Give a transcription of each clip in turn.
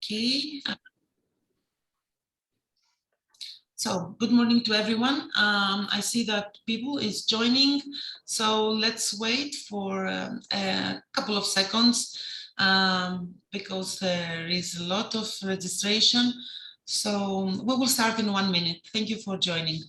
Okay. So good morning to everyone. I see that people is joining, so let's wait for a couple of seconds because there is a lot of registration. So we will start in 1 minute. Thank you for joining.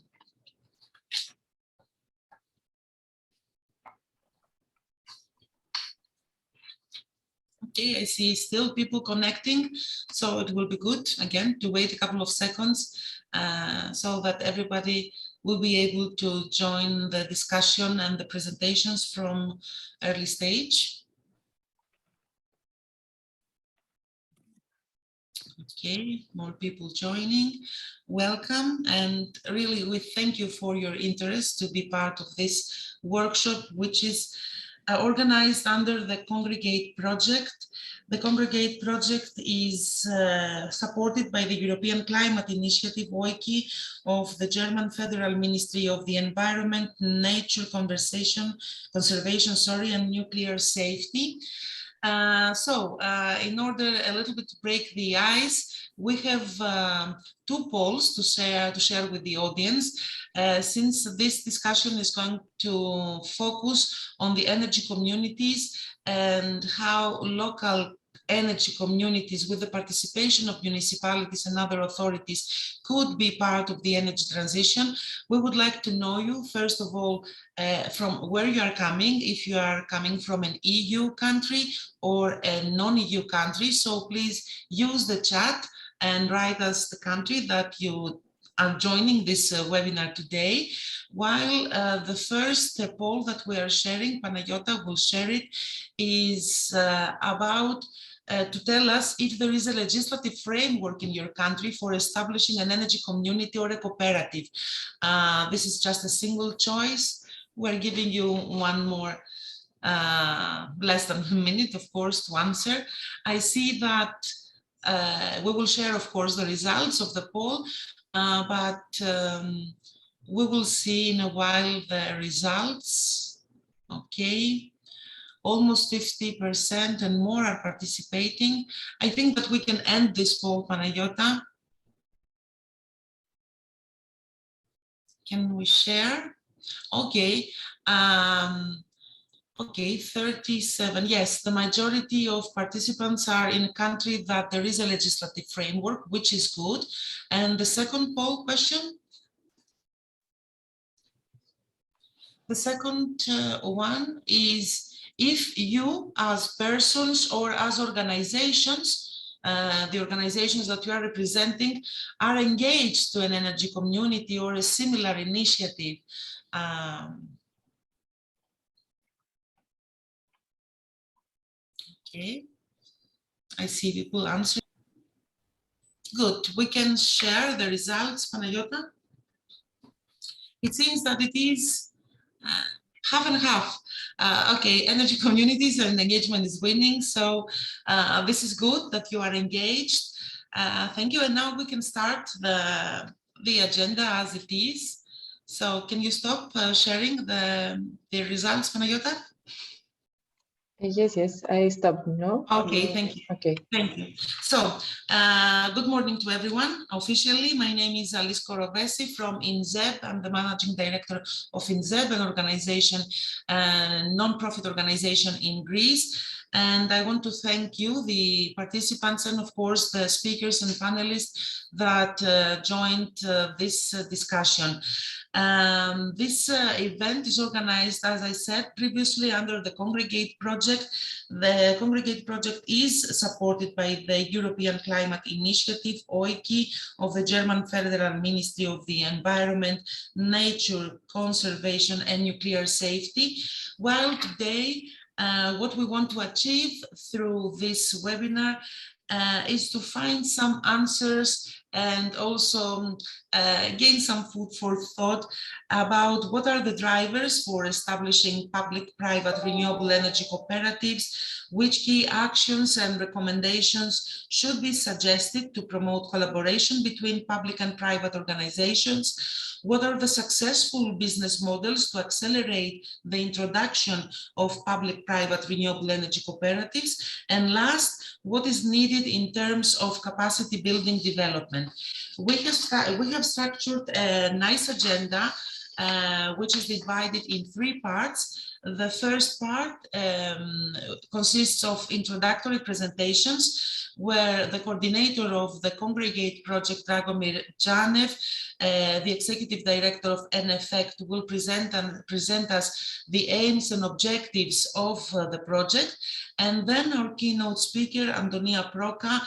Okay, I see still people connecting, so it will be good again to wait a couple of seconds so that everybody will be able to join the discussion and the presentations from early stage. Okay, more people joining. Welcome, and really we thank you for your interest to be part of this workshop, which is organized under the CONGREGATE project. The CONGREGATE project is supported by the European Climate Initiative, OIKI, of the German Federal Ministry of the Environment, Nature, Conservation, and Nuclear Safety. In order a little bit to break the ice, we have two polls to share with the audience. Since this discussion is going to focus on the energy communities and how local energy communities with the participation of municipalities and other authorities could be part of the energy transition, we would like to know you, first of all, from where you are coming, if you are coming from an EU country or a non-EU country. So please use the chat and write us the country that you are joining this webinar today. While the first poll that we are sharing, Panayota will share it, is about to tell us if there is a legislative framework in your country for establishing an energy community or a cooperative. This is just a single choice. We're giving you one more less than a minute, of course, to answer. I see that we will share, of course, the results of the poll, but we will see in a while the results. Okay. Almost 50% and more are participating. I think that we can end this poll, Panayota. Can we share? Okay. Okay, 37. Yes, the majority of participants are in a country that there is a legislative framework, which is good. And the second poll question? The second one is, if you as persons or as organizations, the organizations that you are representing are engaged to an energy community or a similar initiative. Okay, I see people answering. Good, we can share the results, Panayota. It seems that it is half and half. Okay, energy communities and engagement is winning. So this is good that you are engaged. Thank you. And now we can start the agenda as it is. So can you stop sharing the results, Panayota? Yes, I stopped now. Okay, thank you. Okay. Thank you. So, good morning to everyone. Officially, my name is Alice Korovesi from INZEB. I'm the Managing Director of INZEB, an organization, non-profit organization in Greece. And I want to thank you, the participants, and of course, the speakers and panelists that joined this discussion. This event is organized, as I said previously, under the CONGREGATE project. The CONGREGATE project is supported by the European Climate Initiative, OIKI, of the German Federal Ministry of the Environment, Nature, Conservation and Nuclear Safety. While today, what we want to achieve through this webinar is to find some answers and also gain some food for thought about what are the drivers for establishing public-private renewable energy cooperatives, which key actions and recommendations should be suggested to promote collaboration between public and private organizations, what are the successful business models to accelerate the introduction of public-private renewable energy cooperatives, and last, what is needed in terms of capacity building development. We have structured a nice agenda which is divided in 3 parts. The first part consists of introductory presentations where the coordinator of the CONGREGATE project, Dragomir Janev, the executive director of NFECT, will present us the aims and objectives of the project. And then our keynote speaker, Antonia Proka,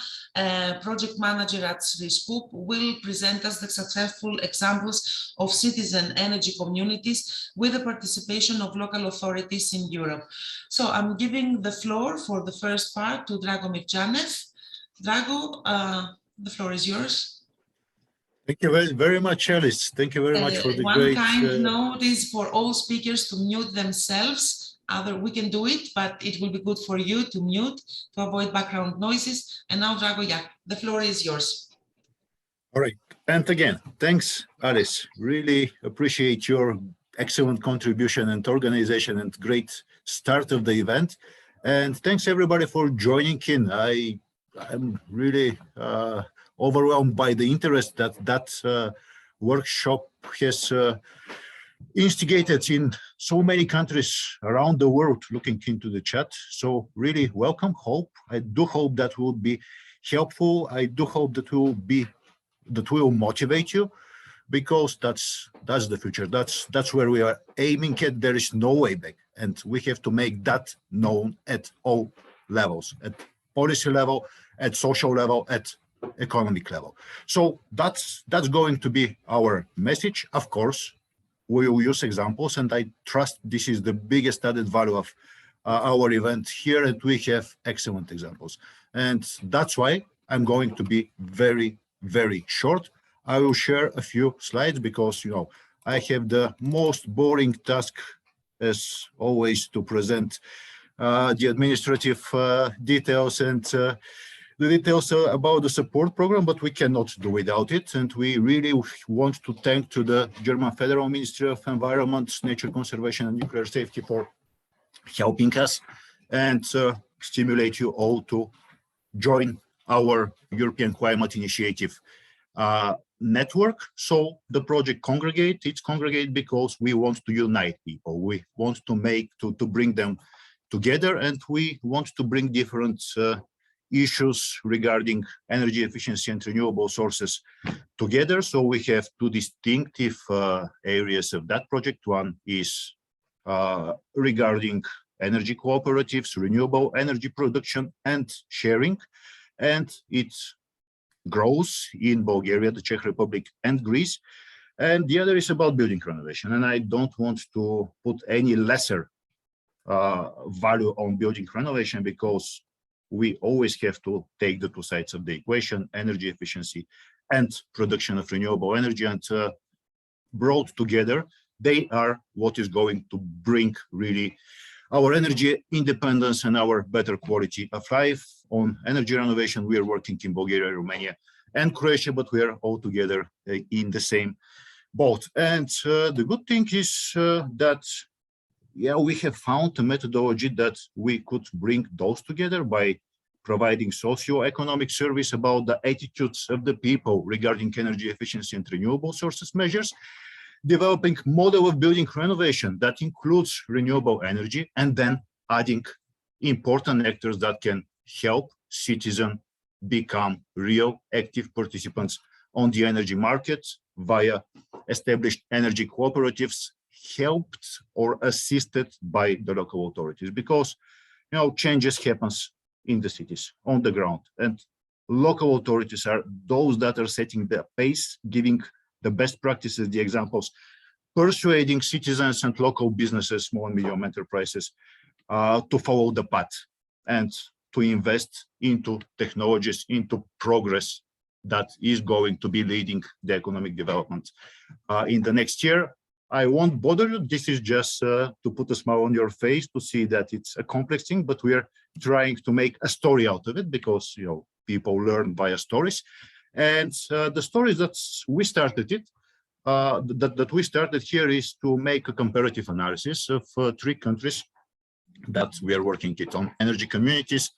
project manager at Sriscoop, will present us the successful examples of citizen energy communities with the participation of local authorities in Europe. So I'm giving the floor for the first part to Dragomir Janev. Drago, the floor is yours. Thank you very much, Alice. Thank you very much for the one great... One kind note is for all speakers to mute themselves. We can do it, but it will be good for you to mute to avoid background noises. And now, Drago, yeah, the floor is yours. All right. And again, thanks, Alice. Really appreciate your excellent contribution and organization and great start of the event. And thanks everybody for joining in. I'm really overwhelmed by the interest that workshop has instigated in so many countries around the world looking into the chat. So really welcome. I do hope that will be helpful. I do hope that will motivate you, because that's the future. That's where we are aiming at. There is no way back, and we have to make that known at all levels, at policy level, at social level, at economic level. So that's going to be our message. Of course, we will use examples, and I trust this is the biggest added value of our event here, and we have excellent examples. And that's why I'm going to be very, very short. I will share a few slides because, you know, I have the most boring task, as always, to present the administrative details and the details about the support program, but we cannot do without it. And we really want to thank to the German Federal Ministry of Environment, Nature Conservation and Nuclear Safety for helping us and stimulate you all to join our European Climate Initiative network. So the project CONGREGATE, it's CONGREGATE because we want to unite people. We want to bring them together, and we want to bring different issues regarding energy efficiency and renewable sources together. So we have 2 distinctive areas of that project. One is regarding energy cooperatives, renewable energy production and sharing, and it grows in Bulgaria, the Czech Republic and Greece. And the other is about building renovation. And I don't want to put any lesser value on building renovation, because we always have to take the 2 sides of the equation, energy efficiency and production of renewable energy, and brought together, they are what is going to bring really our energy independence and our better quality of life. On energy renovation, we are working in Bulgaria, Romania, and Croatia, but we are all together in the same boat. And the good thing is that we have found a methodology that we could bring those together by providing socio-economic surveys about the attitudes of the people regarding energy efficiency and renewable sources measures, developing model of building renovation that includes renewable energy, and then adding important actors that can help citizens become real active participants on the energy market via established energy cooperatives, helped or assisted by the local authorities, because changes happens in the cities on the ground, and local authorities are those that are setting the pace, giving the best practices, the examples, persuading citizens and local businesses, small and medium enterprises, to follow the path and to invest into technologies, into progress that is going to be leading the economic development in the next year. I won't bother you. This is just to put a smile on your face to see that it's a complex thing, but we are trying to make a story out of it because, you know, people learn via stories. And the stories that we started it, that we started here is to make a comparative analysis of 3 countries that we are working it on: energy communities,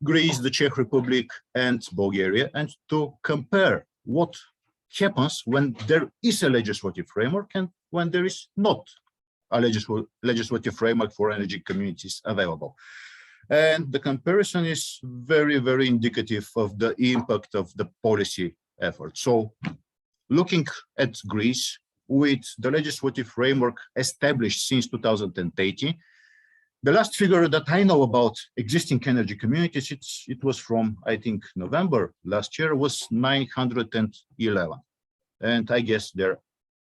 Greece, the Czech Republic, and Bulgaria, and to compare what happens when there is a legislative framework and when there is not a legislative framework for energy communities available. And the comparison is very, very indicative of the impact of the policy effort. So looking at Greece, with the legislative framework established since 2018, the last figure that I know about existing energy communities, it was from, I think, November last year, was 911. And I guess there are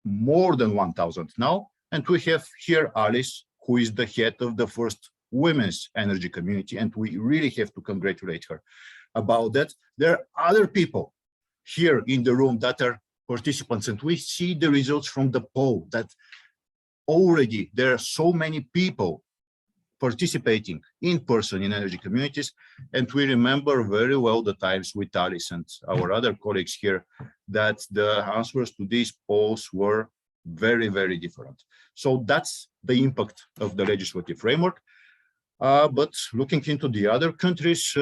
more than 1,000 now. And we have here Alice, who is the head of the first women's energy community. And we really have to congratulate her about that. There are other people here in the room that are participants, and we see the results from the poll that already there are so many people participating in person in energy communities. And we remember very well the times with Alice and our other colleagues here that the answers to these polls were very, very different. So that's the impact of the legislative framework. But looking into the other countries,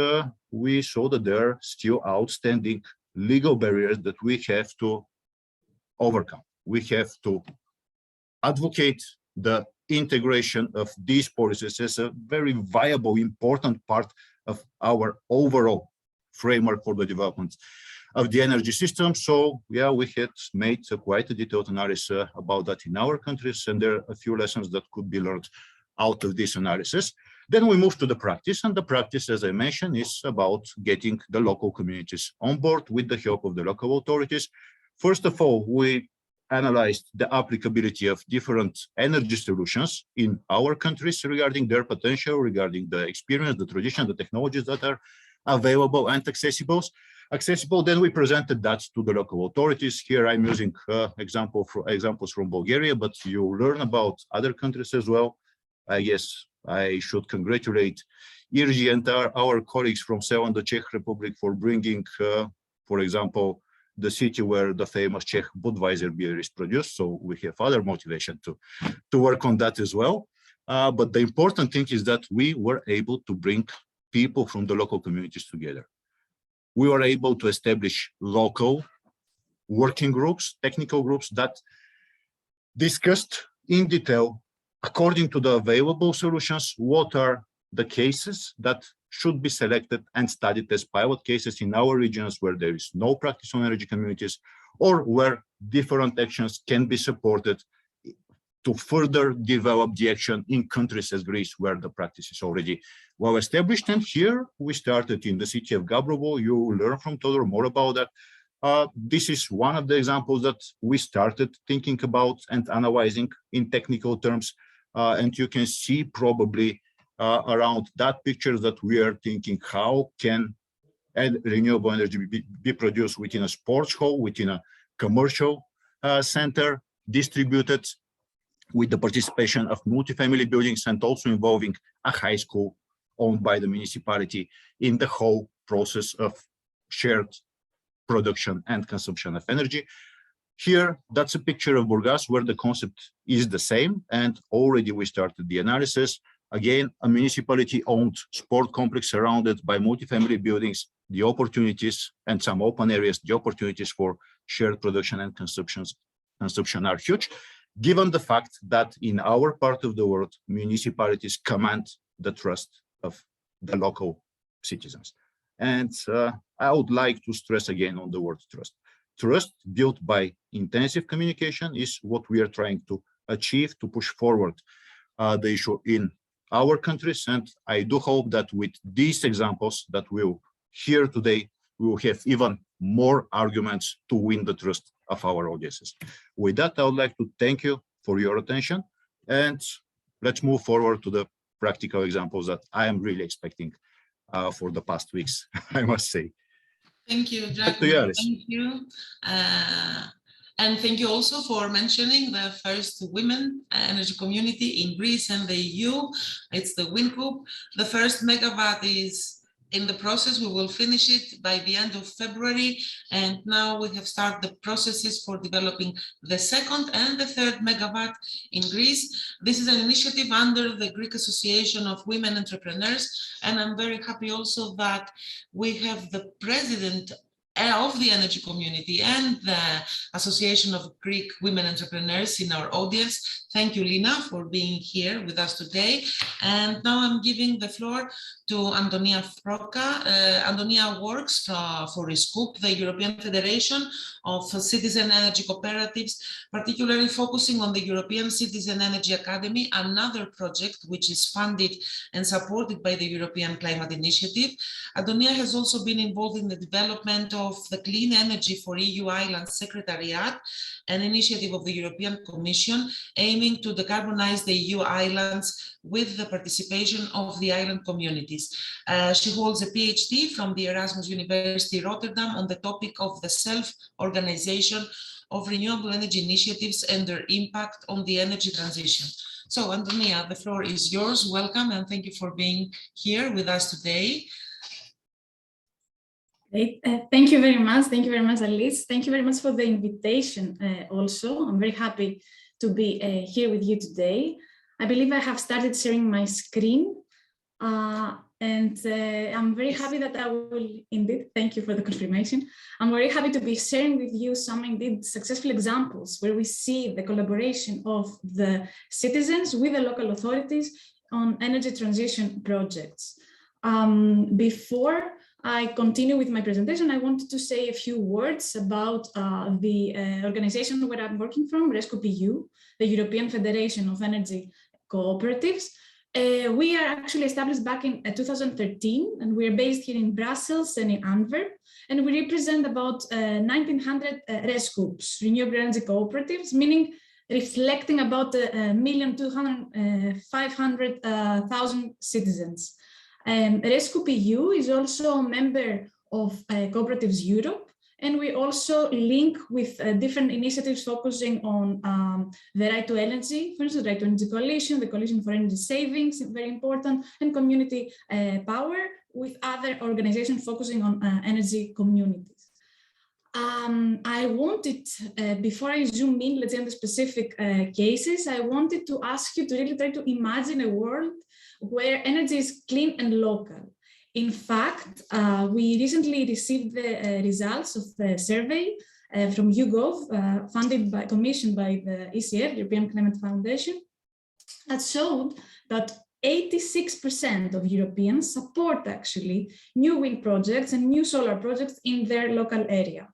we saw that there are still outstanding legal barriers that we have to overcome. We have to advocate the integration of these policies as a very viable, important part of our overall framework for the development of the energy system. So yeah, we had made quite a detailed analysis about that in our countries, and there are a few lessons that could be learned out of this analysis. Then we move to the practice, and the practice, as I mentioned, is about getting the local communities on board with the help of the local authorities. First of all, we analyzed the applicability of different energy solutions in our countries regarding their potential, regarding the experience, the tradition, the technologies that are available and accessible. Then we presented that to the local authorities. Here I'm using examples from Bulgaria, but you learn about other countries as well. I guess I should congratulate Irji and our colleagues from the Czech Republic for bringing, for example, the city where the famous Czech Budweiser beer is produced. So we have other motivation to work on that as well. But the important thing is that we were able to bring people from the local communities together. We were able to establish local working groups, technical groups that discussed in detail, according to the available solutions, what are the cases that should be selected and studied as pilot cases in our regions where there is no practice on energy communities, or where different actions can be supported to further develop the action in countries as Greece, where the practice is already well established. And here we started in the city of Gabrovo. You will learn from Todor more about that. This is one of the examples that we started thinking about and analyzing in technical terms. And you can see probably around that picture that we are thinking, how can renewable energy be produced within a sports hall, within a commercial center, distributed with the participation of multifamily buildings, and also involving a high school owned by the municipality in the whole process of shared production and consumption of energy. Here, that's a picture of Burgas where the concept is the same, and already we started the analysis. Again, a municipality-owned sport complex surrounded by multifamily buildings, the opportunities and some open areas, the opportunities for shared production and consumption are huge, given the fact that in our part of the world, municipalities command the trust of the local citizens. And I would like to stress again on the word trust. Trust built by intensive communication is what we are trying to achieve to push forward the issue in our countries. And I do hope that with these examples that we'll hear today, we will have even more arguments to win the trust of our audiences. With that, I would like to thank you for your attention, and let's move forward to the practical examples that I am really expecting for the past weeks, I must say. Thank you, Back to you, Dragan. Aris. Thank you. And thank you also for mentioning the first women energy community in Greece and the EU. It's the wind group. The first megawatt is in the process. We will finish it by the end of February. And now we have started the processes for developing the second and the third megawatt in Greece. This is an initiative under the Greek Association of Women Entrepreneurs. And I'm very happy also that we have the president of the energy community and the Association of Greek Women Entrepreneurs in our audience. Thank you, Lina, for being here with us today. And now I'm giving the floor to Antonia Froka. Antonia works for RISCOOP, the European Federation of Citizen Energy Cooperatives, particularly focusing on the European Citizen Energy Academy, another project which is funded and supported by the European Climate Initiative. Antonia has also been involved in the development of the Clean Energy for EU Islands Secretariat, an initiative of the European Commission aiming to decarbonize the EU islands with the participation of the island communities. She holds a PhD from the Erasmus University Rotterdam on the topic of the self-organization of renewable energy initiatives and their impact on the energy transition. So, Antonia, the floor is yours. Welcome, and thank you for being here with us today. Great. Thank you very much. Thank you very much, Alice. Thank you very much for the invitation also. I'm very happy to be here with you today. I believe I have started sharing my screen and I'm very happy that I will indeed, thank you for the confirmation. I'm very happy to be sharing with you some indeed successful examples where we see the collaboration of the citizens with the local authorities on energy transition projects. Before I continue with my presentation, I wanted to say a few words about the organization where I'm working from, RISCOOP EU, the European Federation of Energy Cooperatives. We are actually established back in 2013, and we're based here in Brussels and in Antwerp, and we represent about 1,900 RESCOOPs, renewable energy cooperatives, meaning reflecting about 1,500,000 citizens. RESCOOP EU is also a member of Cooperatives Europe, and we also link with different initiatives focusing on the right to energy, for instance, the right to energy coalition, the coalition for energy savings, very important, and community power with other organizations focusing on energy communities. I wanted, before I zoom in, let's say on the specific cases, I wanted to ask you to really try to imagine a world where energy is clean and local. In fact, we recently received the results of the survey from YouGov, commissioned by the ECF, European Climate Foundation, that showed that 86% of Europeans support actually new wind projects and new solar projects in their local area.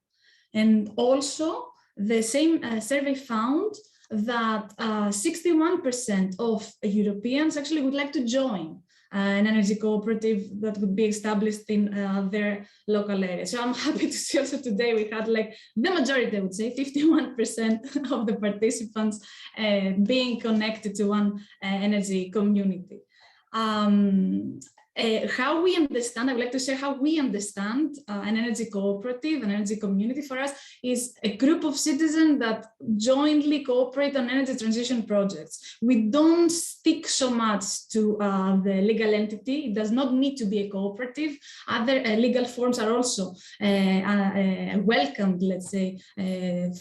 And also the same survey found that 61% of Europeans actually would like to join an energy cooperative that would be established in their local area. So I'm happy to see also today we had like the majority, I would say 51% of the participants being connected to one energy community. How we understand, I would like to share how we understand an energy cooperative, an energy community for us is a group of citizens that jointly cooperate on energy transition projects. We don't stick so much to the legal entity. It does not need to be a cooperative. Other legal forms are also welcomed, let's say,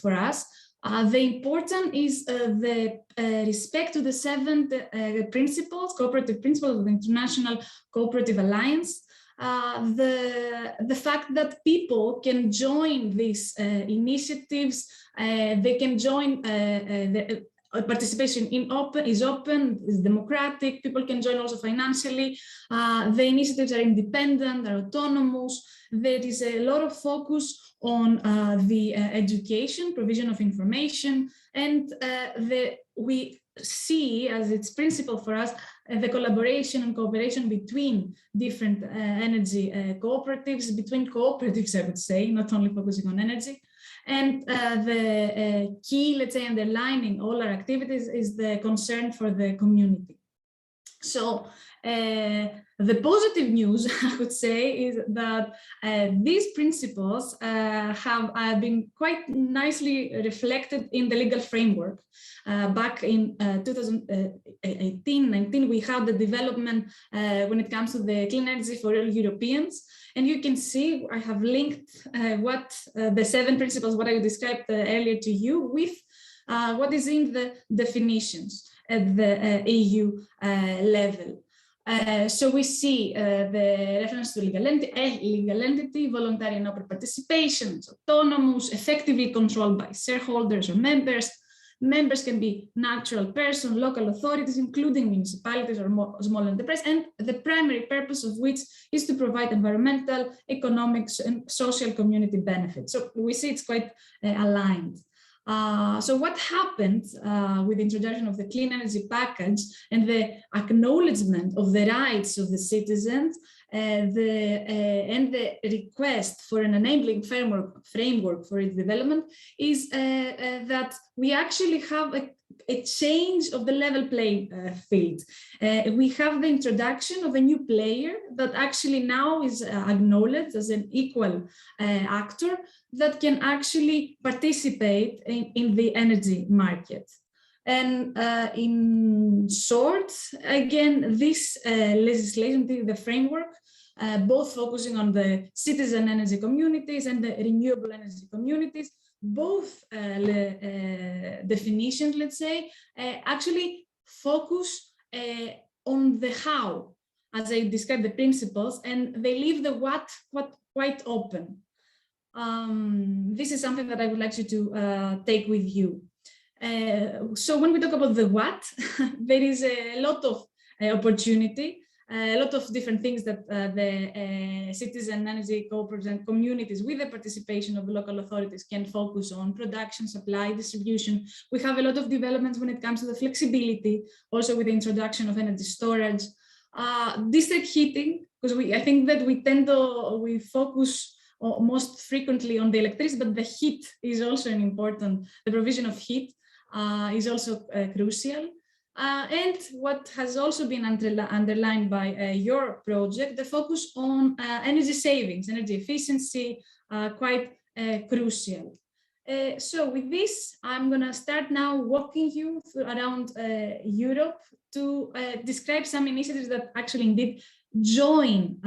for us. The important is the respect to the 7 principles, cooperative principles of the International Cooperative Alliance, the fact that people can join these initiatives, they can join the participation is open, is democratic, people can join also financially, the initiatives are independent, are autonomous, there is a lot of focus on the education, provision of information, and we see as its principle for us the collaboration and cooperation between different energy cooperatives, between cooperatives, I would say, not only focusing on energy. And the key, let's say, underlining all our activities is the concern for the community. So the positive news, I would say, is that these principles have been quite nicely reflected in the legal framework. Back in 2018-19, we had the development when it comes to the clean energy for all Europeans. And you can see I have linked what the 7 principles, what I described earlier to you, with what is in the definitions at the EU level. So we see the reference to legal entity, voluntary and open participation, autonomous, effectively controlled by shareholders or members. Members can be natural persons, local authorities, including municipalities or small enterprise, and the primary purpose of which is to provide environmental, economic, and social community benefits. So we see it's quite aligned. So what happened with the introduction of the clean energy package and the acknowledgement of the rights of the citizens and the request for an enabling framework for its development is that we actually have a change of the level playing field. We have the introduction of a new player that actually now is acknowledged as an equal actor that can actually participate in the energy market. And in short, again, this legislation, the framework, both focusing on the citizen energy communities and the renewable energy communities, both definitions, let's say, actually focus on the how, as I described the principles, and they leave the what quite open. This is something that I would like you to take with you. So when we talk about the what, there is a lot of opportunity, a lot of different things that the citizen energy cooperatives and communities with the participation of the local authorities can focus on: production, supply, distribution. We have a lot of developments when it comes to the flexibility, also with the introduction of energy storage, district heating, because I think that we focus most frequently on the electricity, but the heat is also an important, the provision of heat is also crucial. And what has also been underlined by your project, the focus on energy savings, energy efficiency, quite crucial. So with this, I'm going to start now walking you around Europe to describe some initiatives that actually indeed join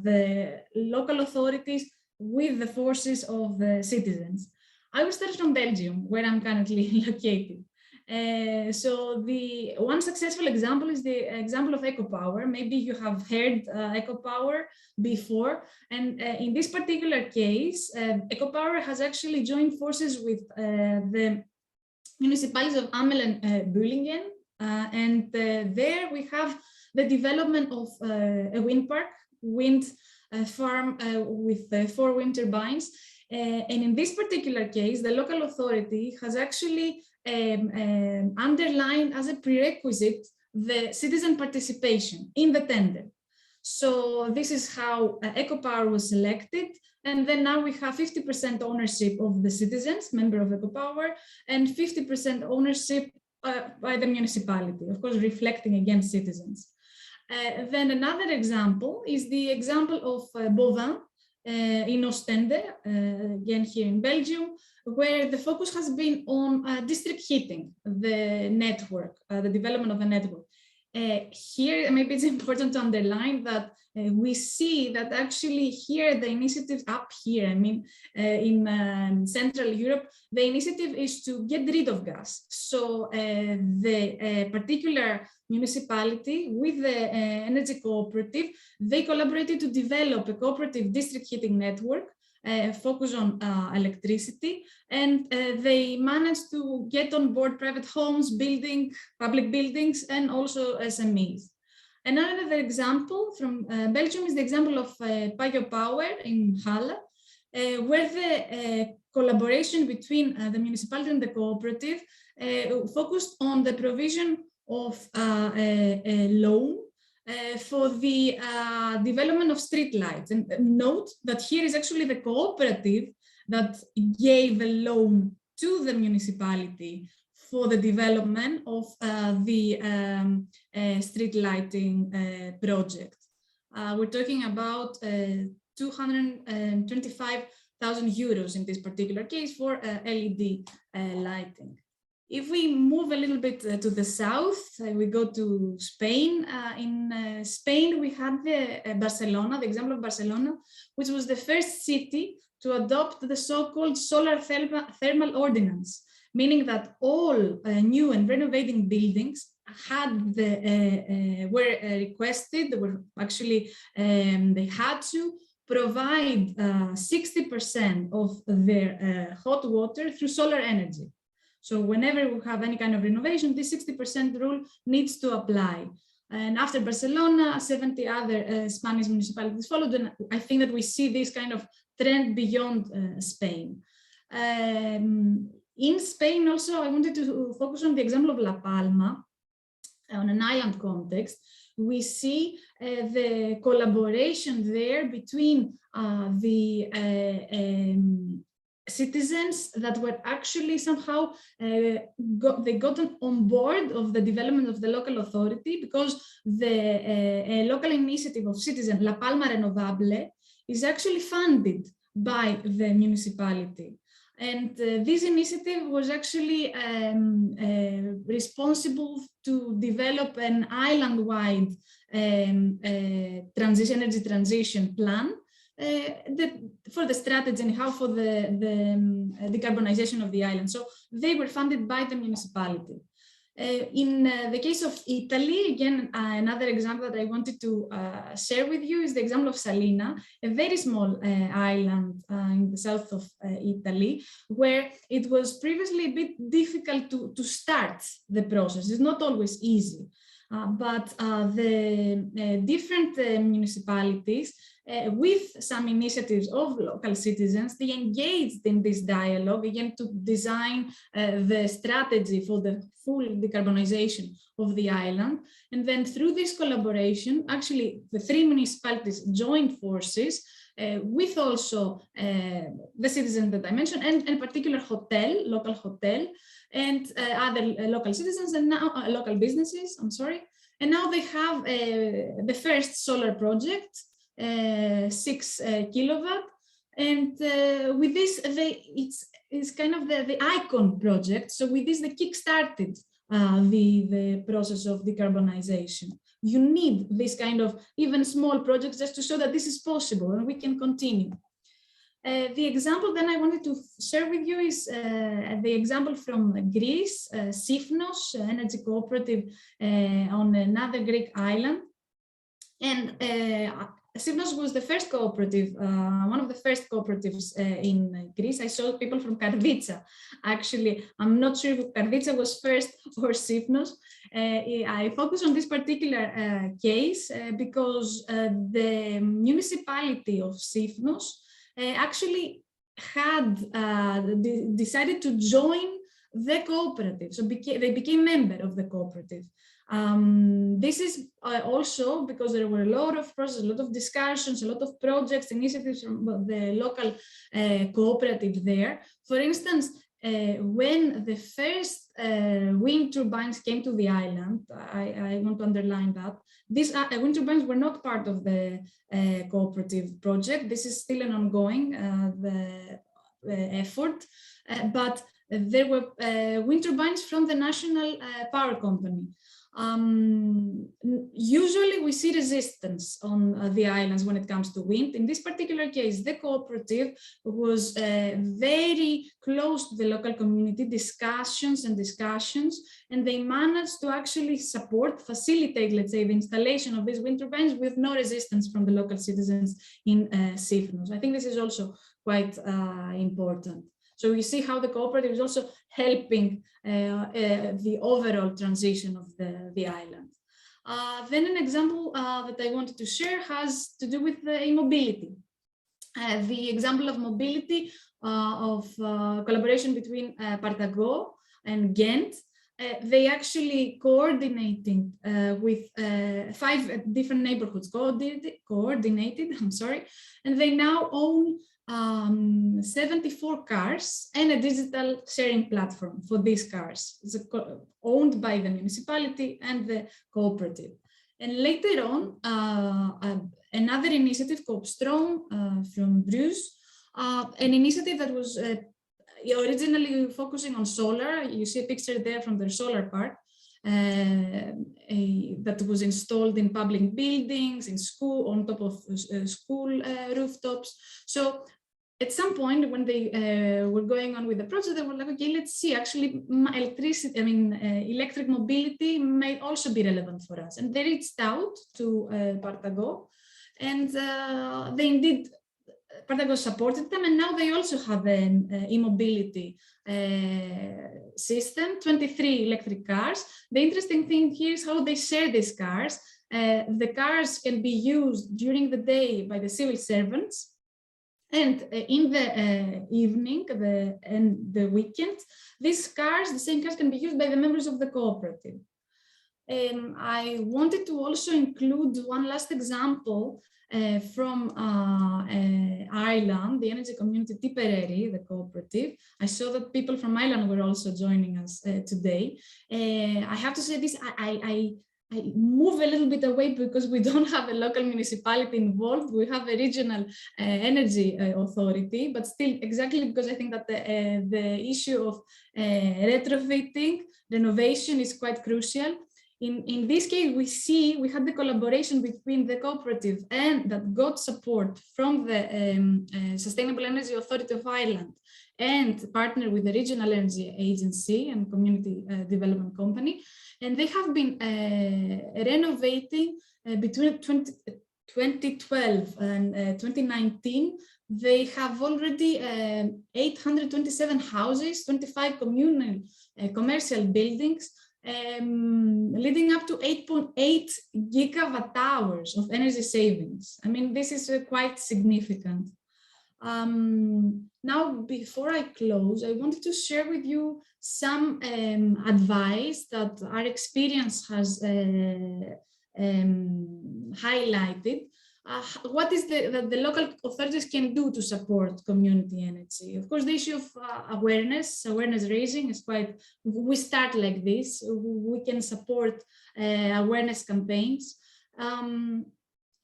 the local authorities with the forces of the citizens. I will start from Belgium, where I'm currently located. So the one successful example is the example of EcoPower. Maybe you have heard EcoPower before. And in this particular case, EcoPower has actually joined forces with the municipalities of Amel and Bühlingen. And there we have the development of a wind farm with 4 wind turbines. And in this particular case, the local authority has actually underlined as a prerequisite the citizen participation in the tender. So this is how EcoPower was selected. And then now we have 50% ownership of the citizens, member of EcoPower, and 50% ownership by the municipality, of course, reflecting again citizens. Then another example is the example of Bovin in Ostende, again here in Belgium, where the focus has been on district heating, the network, the development of a network. Here, maybe it's important to underline that we see that actually here the initiative up here, I mean, in Central Europe, the initiative is to get rid of gas. So the particular municipality with the energy cooperative, they collaborated to develop a cooperative district heating network, focus on electricity, and they managed to get on board private homes, public buildings, and also SMEs. Another example from Belgium is the example of Payo Power in Halle, where the collaboration between the municipality and the cooperative focused on the provision of a loan for the development of street lights. And note that here is actually the cooperative that gave a loan to the municipality for the development of the street lighting project. We're talking about 225,000 euros in this particular case for LED lighting. If we move a little bit to the south, we go to Spain. In Spain, we had the example of Barcelona, which was the first city to adopt the so-called solar thermal ordinance, meaning that all new and renovating buildings were requested, they had to provide 60% of their hot water through solar energy. So whenever we have any kind of renovation, this 60% rule needs to apply. And after Barcelona, 70 other Spanish municipalities followed. And I think that we see this kind of trend beyond Spain. In Spain also, I wanted to focus on the example of La Palma, on an island context. We see the collaboration there between the citizens that were actually somehow gotten on board of the development of the local authority, because the local initiative of citizen La Palma Renovable is actually funded by the municipality. And this initiative was actually responsible to develop an island-wide energy transition plan for the strategy and how for the decarbonization of the island. So they were funded by the municipality. In the case of Italy, again, another example that I wanted to share with you is the example of Salina, a very small island in the south of Italy, where it was previously a bit difficult to start the process. It's not always easy, but the different municipalities, with some initiatives of local citizens, they engaged in this dialogue again to design the strategy for the full decarbonization of the island. And then through this collaboration, actually the three municipalities joined forces with also the citizens that I mentioned, and in particular local hotel, and other local citizens, and now local businesses, I'm sorry. And now they have the first solar project, 6 kilowatt, and with this it's kind of the icon project. So with this they kick-started the process of decarbonization. You need this kind of even small projects just to show that this is possible and we can continue. The example then I wanted to share with you is the example from Greece, Sifnos, energy cooperative on another Greek island. And Sifnos was the first cooperative, one of the first cooperatives in Greece. I saw people from Karditsa. Actually, I'm not sure if Karditsa was first or Sifnos. I focus on this particular case because the municipality of Sifnos actually had decided to join the cooperative. So they became member of the cooperative. This is also because there were a lot of processes, a lot of discussions, a lot of projects, initiatives from the local cooperative there. For instance, when the first wind turbines came to the island, I want to underline that, these wind turbines were not part of the cooperative project. This is still an ongoing effort, but there were wind turbines from the national power company. Usually we see resistance on the islands when it comes to wind. In this particular case, the cooperative was very close to the local community, discussions, and they managed to actually facilitate, let's say, the installation of these wind turbines with no resistance from the local citizens in Sifnos. I think this is also quite important. So you see how the cooperative is also helping the overall transition of the island. Then an example that I wanted to share has to do with mobility. The example of mobility of collaboration between Partago and Ghent. They actually coordinating with 5 different neighborhoods, coordinated, I'm sorry, and they now own 74 cars and a digital sharing platform for these cars. It's owned by the municipality and the cooperative. And later on, another initiative called Strong from Bruges, an initiative that was originally focusing on solar. You see a picture there from their solar park that was installed in public buildings, in school, on top of school rooftops. So at some point when they were going on with the project, they were like, okay, let's see, actually electric mobility may also be relevant for us. And they reached out to Partago, and they indeed, Partago supported them, and now they also have an e-mobility system, 23 electric cars. The interesting thing here is how they share these cars. The cars can be used during the day by the civil servants, and in the evening and the weekend, these cars, the same cars, can be used by the members of the cooperative. I wanted to also include one last example from Ireland, the energy community Tipperary, the cooperative. I saw that people from Ireland were also joining us today. I have to say this, I move a little bit away because we don't have a local municipality involved. We have a regional energy authority, but still, exactly because I think that the issue of retrofitting, renovation is quite crucial. In this case, we had the collaboration between the cooperative and that got support from the Sustainable Energy Authority of Ireland and partner with the Regional Energy Agency and Community Development Company. And they have been renovating between 2012 and 2019. They have already 827 houses, 25 communal commercial buildings, leading up to 8.8 gigawatt hours of energy savings. I mean, this is quite significant. Now, before I close, I wanted to share with you some advice that our experience has highlighted. What is that the local authorities can do to support community energy? Of course, the issue of awareness raising is quite, we start like this. We can support awareness campaigns.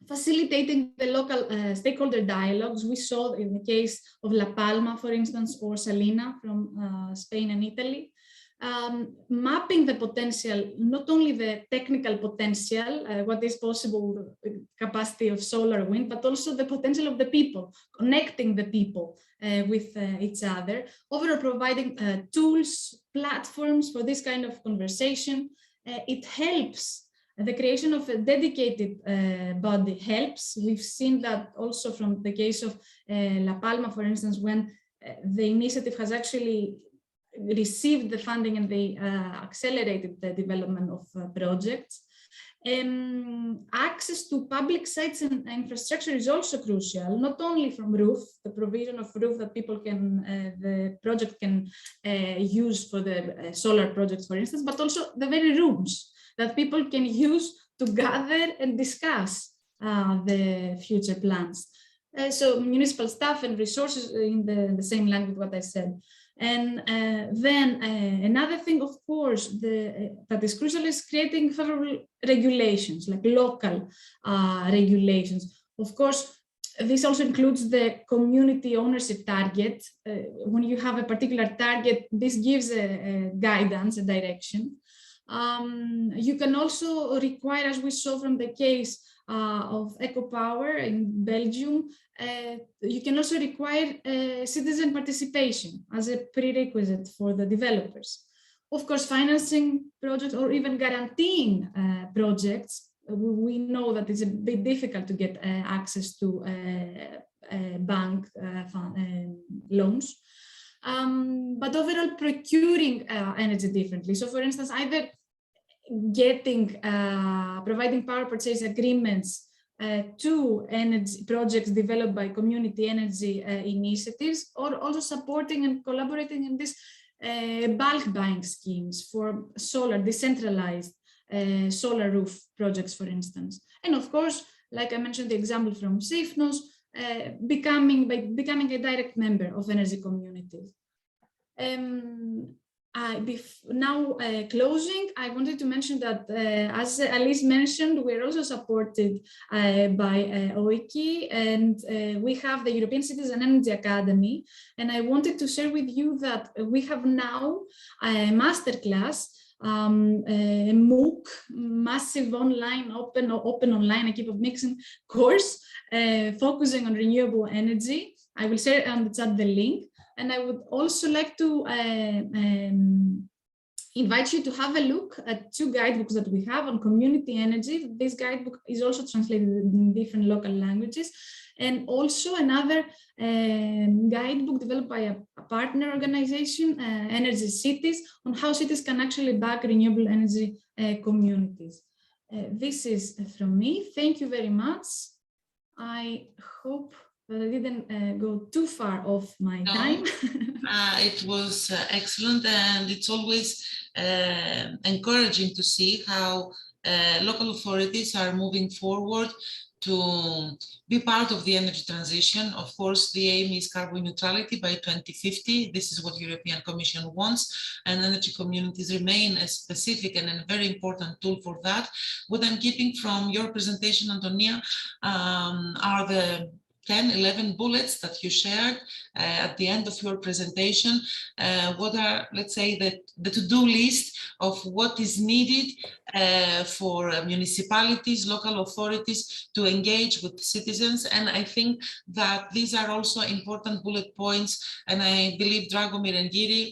Facilitating the local stakeholder dialogues. We saw in the case of La Palma, for instance, or Salina from Spain and Italy. Mapping the potential, not only the technical potential, what is possible, capacity of solar, wind, but also the potential of the people, connecting the people with each other, overall providing tools, platforms for this kind of conversation. It helps. The creation of a dedicated body helps. We've seen that also from the case of La Palma, for instance, when the initiative has actually received the funding and they accelerated the development of projects. Access to public sites and infrastructure is also crucial, not only from roof, the provision of roof that people can, the project can use for the solar projects, for instance, but also the very rooms that people can use to gather and discuss the future plans. So municipal staff and resources in the same line with what I said. And then another thing, of course, that is crucial is creating favorable regulations, like local regulations. Of course, this also includes the community ownership target. When you have a particular target, this gives a guidance, a direction. You can also require, as we saw from the case of EcoPower in Belgium, you can also require citizen participation as a prerequisite for the developers. Of course, financing projects or even guaranteeing projects, we know that it's a bit difficult to get access to bank loans. But overall procuring energy differently. So for instance, either getting, providing power purchase agreements to energy projects developed by community energy initiatives, or also supporting and collaborating in these bulk buying schemes for solar, decentralized solar roof projects, for instance. And of course, like I mentioned, the example from Sifnos, becoming a direct member of energy communities. Closing, I wanted to mention that, as Alice mentioned, we're also supported by OIKI, and we have the European Citizen Energy Academy. And I wanted to share with you that we have now a masterclass, a MOOC, massive online, open online, I keep on mixing, course focusing on renewable energy. I will share on the chat the link. And I would also like to invite you to have a look at 2 guidebooks that we have on community energy. This guidebook is also translated in different local languages. And also another guidebook developed by a partner organization, Energy Cities, on how cities can actually back renewable energy communities. This is from me. Thank you very much. I hope that I didn't go too far off my time. It was excellent, and it's always encouraging to see how local authorities are moving forward to be part of the energy transition. Of course, the aim is carbon neutrality by 2050. This is what the European Commission wants, and energy communities remain a specific and a very important tool for that. What I'm keeping from your presentation, Antonia, are the 10, 11 bullets that you shared at the end of your presentation. What are, let's say, the to-do list of what is needed for municipalities, local authorities to engage with citizens. And I think that these are also important bullet points. And I believe Dragomir and Giri,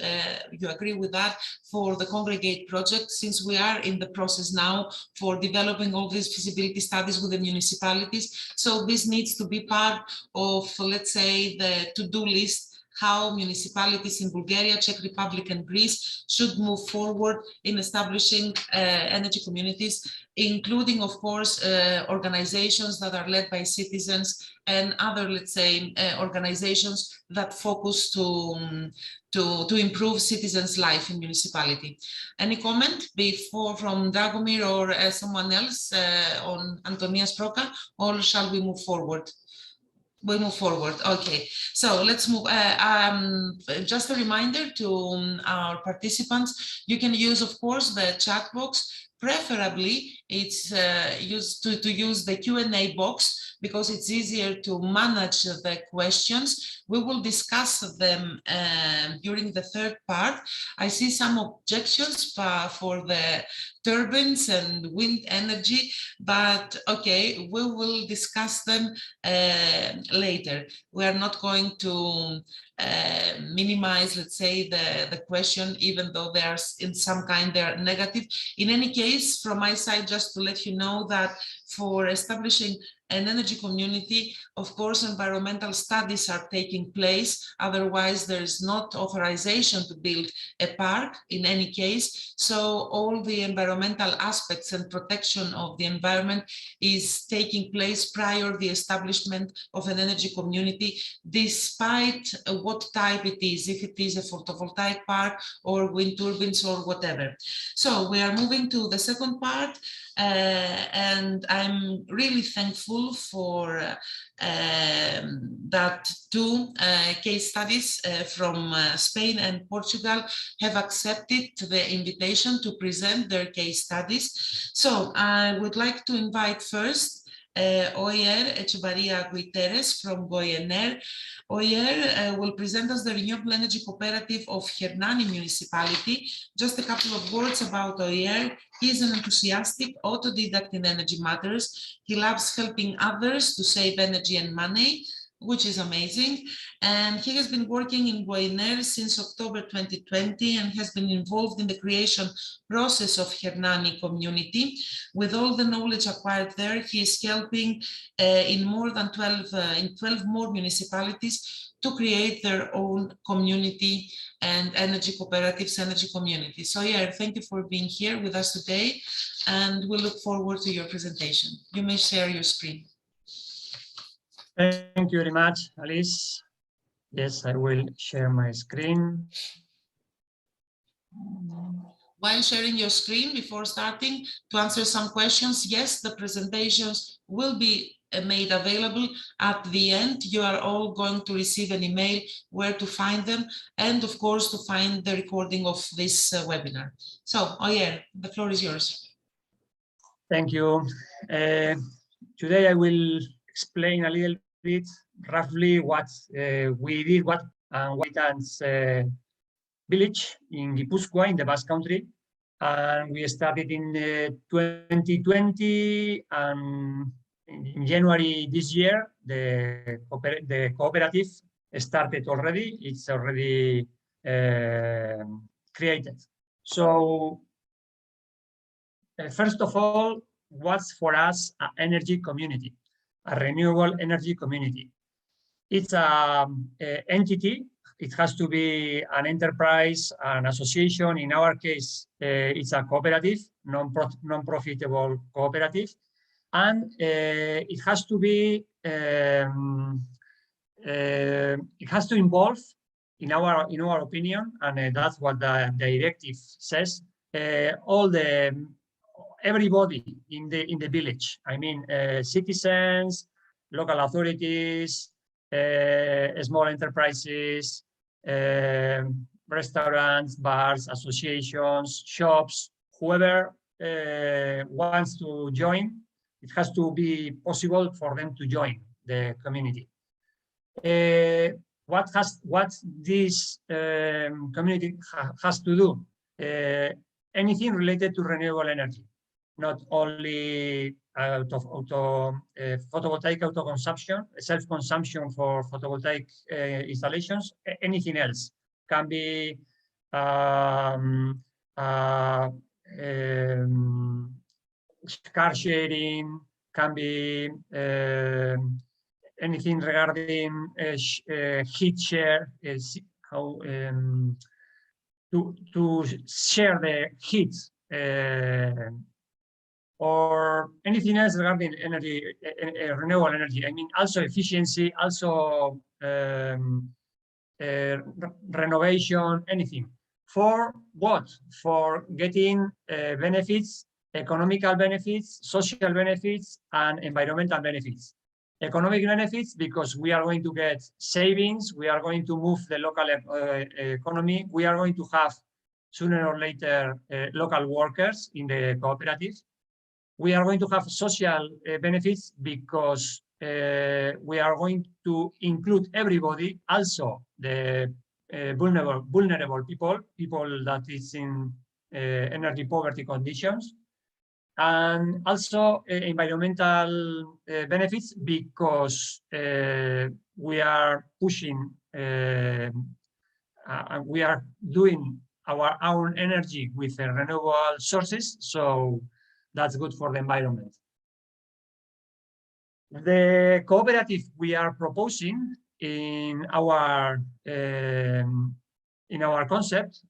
you agree with that, for the CONGREGATE project, since we are in the process now for developing all these feasibility studies with the municipalities. So this needs to be part of, let's say, the to-do list, how municipalities in Bulgaria, Czech Republic, and Greece should move forward in establishing energy communities, including, of course, organizations that are led by citizens and other, let's say, organizations that focus to improve citizens' life in municipality. Any comment before from Dragomir or someone else on Antonia's Proca, or shall we move forward? We move forward. Okay, so let's move. Just a reminder to our participants, you can use, of course, the chat box. Preferably, it's used to use the Q&A box because it's easier to manage the questions. We will discuss them during the third part. I see some objections for the turbines and wind energy, but okay, we will discuss them later. We are not going to minimize, let's say, the question, even though they are in some kind they are negative. In any case, from my side, just to let you know that for establishing an energy community, of course, environmental studies are taking place. Otherwise, there is not authorization to build a park in any case. So all the environmental aspects and protection of the environment is taking place prior to the establishment of an energy community, despite what type it is, if it is a photovoltaic park or wind turbines or whatever. So we are moving to the second part. And I'm really thankful for that 2 case studies from Spain and Portugal have accepted the invitation to present their case studies. So I would like to invite first Oyer Echevarria Guiteres from Goyener. Oyer will present us the renewable energy cooperative of Hernani municipality. Just a couple of words about Oyer. He is an enthusiastic autodidact in energy matters. He loves helping others to save energy and money, which is amazing. And he has been working in Goyener since October 2020 and has been involved in the creation process of Hernani community. With all the knowledge acquired there, he is helping in more than 12 more municipalities to create their own community and energy cooperatives, energy communities. So yeah, thank you for being here with us today, and we look forward to your presentation. You may share your screen. Thank you very much, Alice. Yes, I will share my screen. While sharing your screen, before starting, to answer some questions, yes, the presentations will be made available. At the end, you are all going to receive an email where to find them, and of course to find the recording of this webinar. So, Oyer, the floor is yours. Thank you. Today I will explain a little bit roughly what we did, what Whiteans village in Gipuzkoa in the Basque Country. And we started in 2020, and in January this year, the cooperative started already. It's already created. So first of all, what's for us an energy community, a renewable energy community? It's an entity. It has to be an enterprise, an association. In our case, it's a cooperative, non-profitable cooperative, and it has to be. It has to involve, in our opinion, and that's what the directive says. Everybody in the village. I mean, citizens, local authorities, small enterprises, restaurants, bars, associations, shops, whoever wants to join, it has to be possible for them to join the community. What this community has to do? Anything related to renewable energy, not only photovoltaic autoconsumption, self-consumption for photovoltaic installations, anything else. Can be car sharing, can be anything regarding heat share, to share the heat, or anything else regarding energy, renewable energy. I mean, also efficiency, also renovation, anything. For what? For getting benefits, economical benefits, social benefits, and environmental benefits. Economic benefits, because we are going to get savings, we are going to move the local economy, we are going to have sooner or later local workers in the cooperative. We are going to have social benefits because we are going to include everybody, also the vulnerable people that is in energy poverty conditions. And also environmental benefits, because we are pushing, we are doing our own energy with renewable sources, so that's good for the environment. The cooperative we are proposing in our concept,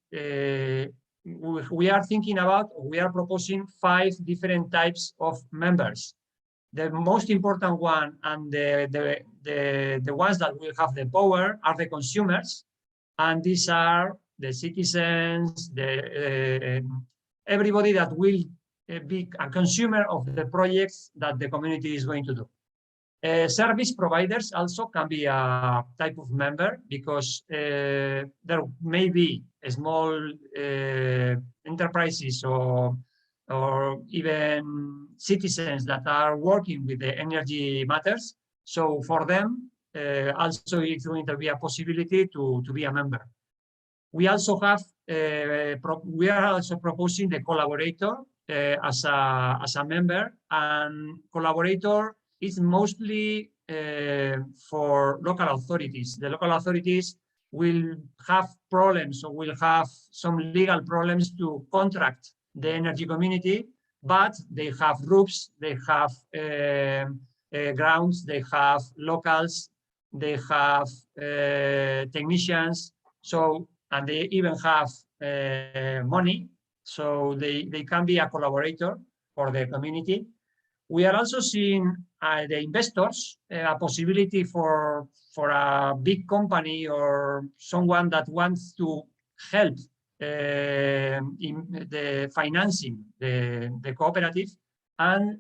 we are thinking about, we are proposing 5 different types of members. The most important one, and the ones that will have the power, are the consumers, and these are the citizens, everybody that will be a consumer of the projects that the community is going to do. Service providers also can be a type of member, because there may be small enterprises or even citizens that are working with the energy matters. So for them, also it's going to be a possibility to be a member. We also have, we are also proposing the collaborator as a member, and collaborator is mostly for local authorities. The local authorities will have problems, or will have some legal problems to contract the energy community, but they have roofs, they have grounds, they have locals, they have technicians, so, and they even have money, so they can be a collaborator for the community. We are also seeing the investors, a possibility for a big company or someone that wants to help in the financing the cooperative, and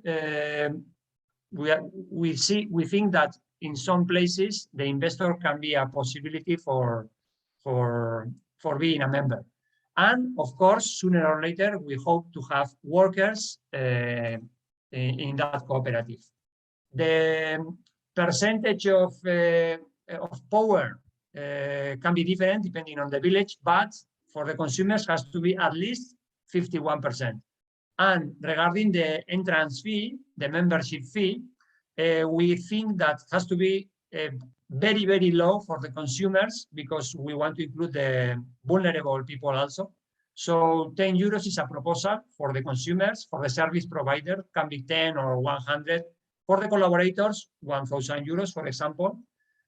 we think that in some places the investor can be a possibility for being a member. And of course, sooner or later, we hope to have workers in that cooperative. The percentage of power can be different depending on the village, but for the consumers has to be at least 51%. And regarding the entrance fee, the membership fee, we think that has to be very, very low for the consumers because we want to include the vulnerable people also. So 10 euros is a proposal for the consumers. For the service provider, can be 10 or 100. For the collaborators, 1,000 euros, for example.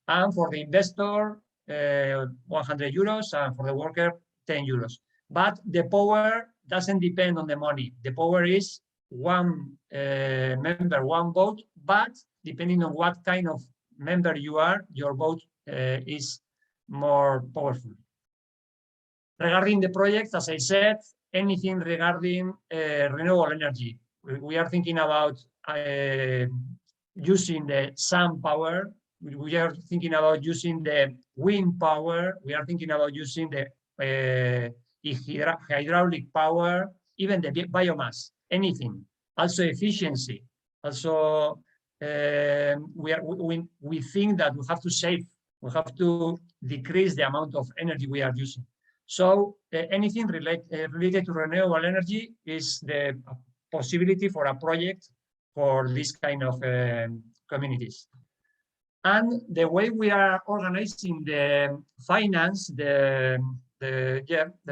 And for the investor, 100 euros. And for the worker, 10 euros. But the power doesn't depend on the money. The power is one member, one vote, but depending on what kind of member you are, your vote is more powerful. Regarding the project, as I said, anything regarding renewable energy. We are thinking about using the sun power. We are thinking about using the wind power. We are thinking about using the hydraulic power, even the biomass, anything. Also efficiency. Also, we think that we have to save. We have to decrease the amount of energy we are using. So anything related to renewable energy is the possibility for a project for this kind of communities. And the way we are organizing the finance, the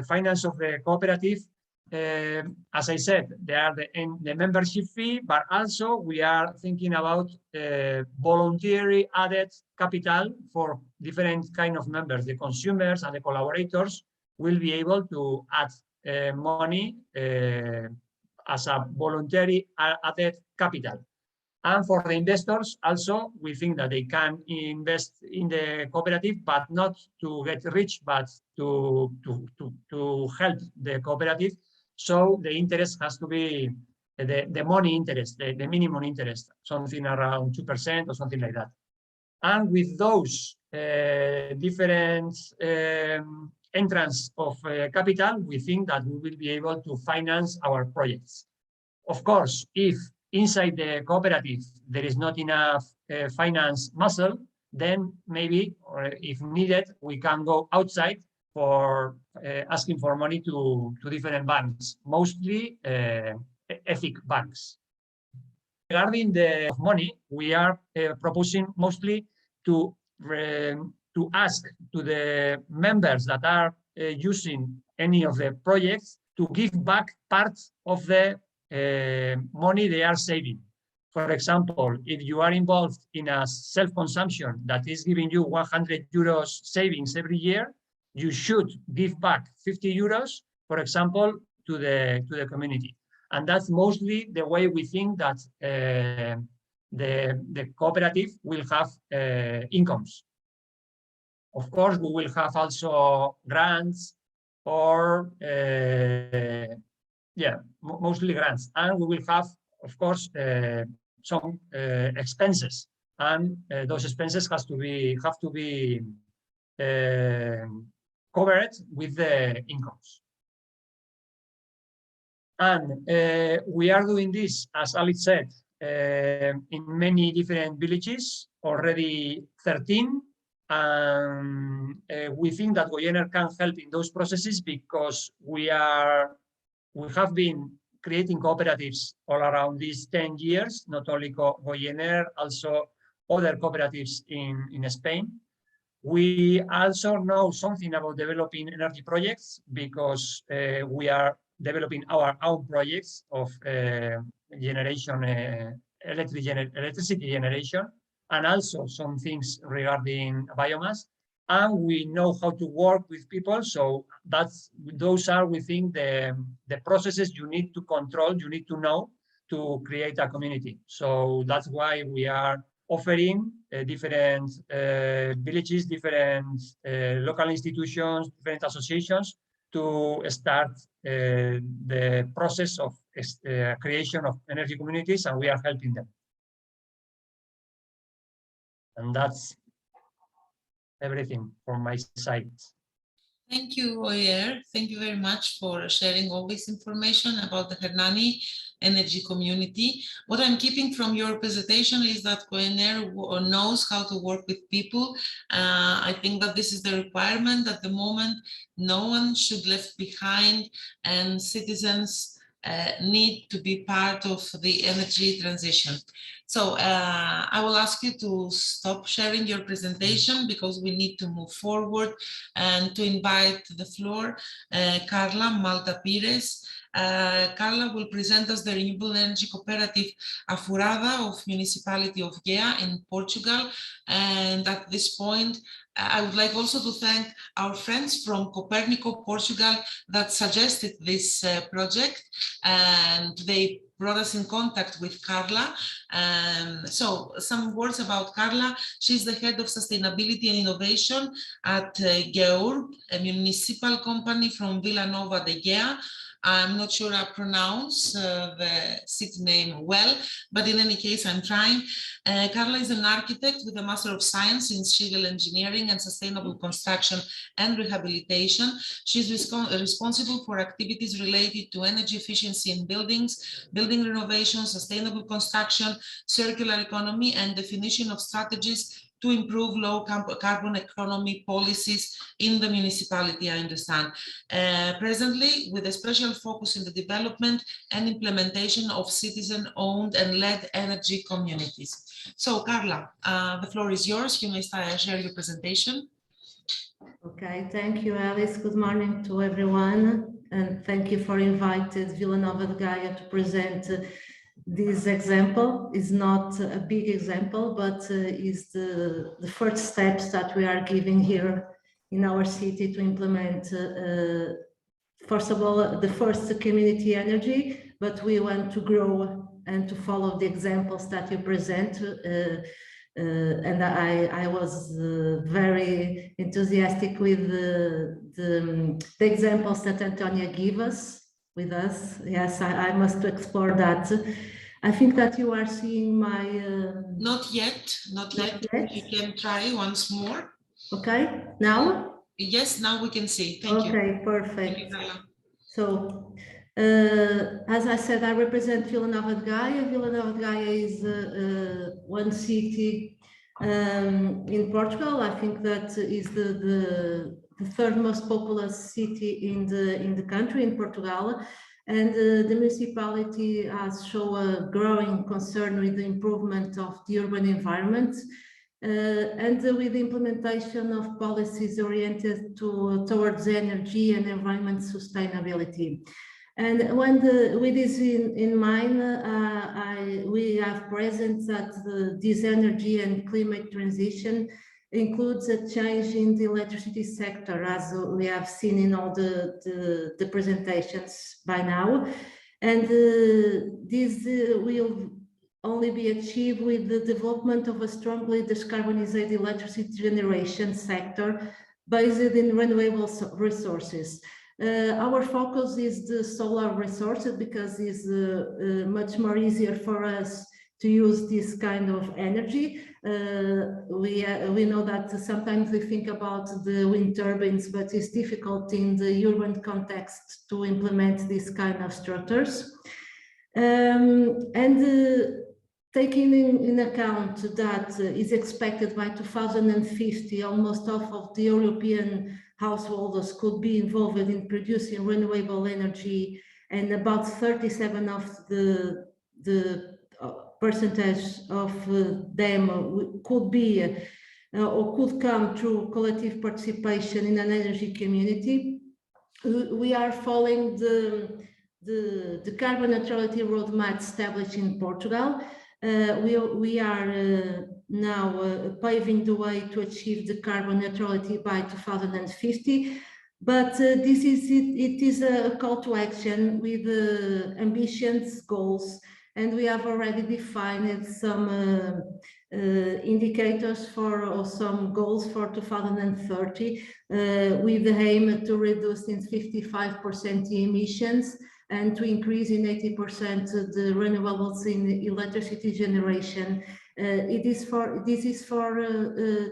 finance of the cooperative, as I said, there are the membership fee, but also we are thinking about voluntary added capital for different kind of members. The consumers and the collaborators will be able to add money as a voluntary added capital. And for the investors, also, we think that they can invest in the cooperative, but not to get rich, but to help the cooperative. So the interest has to be the money interest, the minimum interest, something around 2% or something like that. And with those different entrance of capital, we think that we will be able to finance our projects. Of course, if inside the cooperative there is not enough finance muscle, then maybe, or if needed, we can go outside for asking for money to different banks, mostly ethic banks. Regarding the money, we are proposing mostly to ask to the members that are using any of the projects to give back part of the money they are saving. For example, if you are involved in a self-consumption that is giving you 100 euros savings every year, you should give back 50 euros, for example, to the community. And that's mostly the way we think that the cooperative will have incomes. Of course, we will have also grants or mostly grants, and we will have, of course, some expenses, and those expenses have to be covered with the incomes. And we are doing this, as Alice said, in many different villages, already 13. And we think that Goyener can help in those processes because we have been creating cooperatives all around these 10 years, not only Goyener, also other cooperatives in Spain. We also know something about developing energy projects because we are developing our own projects of generation, electricity generation, and also some things regarding biomass. And we know how to work with people. So those are, we think, the processes you need to control, you need to know to create a community. So that's why we are offering different villages, different local institutions, different associations to start the process of creation of energy communities, and we are helping them. And that's everything from my side. Thank you, Oyer. Thank you very much for sharing all this information about the Hernani energy community. What I'm keeping from your presentation is that COENER knows how to work with people. I think that this is the requirement at the moment. No one should be left behind, and citizens need to be part of the energy transition. So I will ask you to stop sharing your presentation because we need to move forward, and to invite to the floor Carla Malta Pires. Carla will present us the renewable energy cooperative Afurada of municipality of Gea in Portugal. And at this point, I would like also to thank our friends from Copernico, Portugal, that suggested this project, and they brought us in contact with Carla. So some words about Carla. She's the head of sustainability and innovation at Geurb, a municipal company from Villanova de Gea. I'm not sure I pronounce the city name well, but in any case, I'm trying. Carla is an architect with a Master of Science in Civil Engineering and Sustainable Construction and Rehabilitation. She's responsible for activities related to energy efficiency in buildings, building renovation, sustainable construction, circular economy, and definition of strategies to improve low carbon economy policies in the municipality, I understand. Presently, with a special focus in the development and implementation of citizen-owned and led energy communities. So, Carla, the floor is yours. You may share your presentation. Okay, thank you, Alice. Good morning to everyone, and thank you for inviting Villanova de Gaia to present this example. Is not a big example, but is the first steps that we are giving here in our city to implement, first of all, the first community energy, but we want to grow and to follow the examples that you present. And I was very enthusiastic with the examples that Antonia gave us with us. Yes, I must explore that. I think that you are seeing my... Not yet. You can try once more. Okay, now? Yes, now we can see. Thank you. Okay, perfect. Thank you, Carla. So, as I said, I represent Villanova de Gaia. Villanova de Gaia is one city in Portugal. I think that is the third most populous city in the country, in Portugal. And the municipality has shown a growing concern with the improvement of the urban environment and with the implementation of policies oriented towards energy and environment sustainability. And with this in mind, we have present that this energy and climate transition includes a change in the electricity sector, as we have seen in all the presentations by now. And this will only be achieved with the development of a strongly decarbonized electricity generation sector based in renewable resources. Our focus is the solar resources because it's much more easier for us to use this kind of energy. We know that sometimes we think about the wind turbines, but it's difficult in the urban context to implement this kind of structures. Taking in account that is expected by 2050, almost half of the European householders could be involved in producing renewable energy, and about 37 of the percentage of them could be or could come through collective participation in an energy community. We are following the carbon neutrality roadmap established in Portugal. We are now paving the way to achieve the carbon neutrality by 2050. But it is a call to action with ambitious goals, and we have already defined some indicators or some goals for 2030 with the aim to reduce in 55% the emissions and to increase in 80% the renewables in electricity generation This is for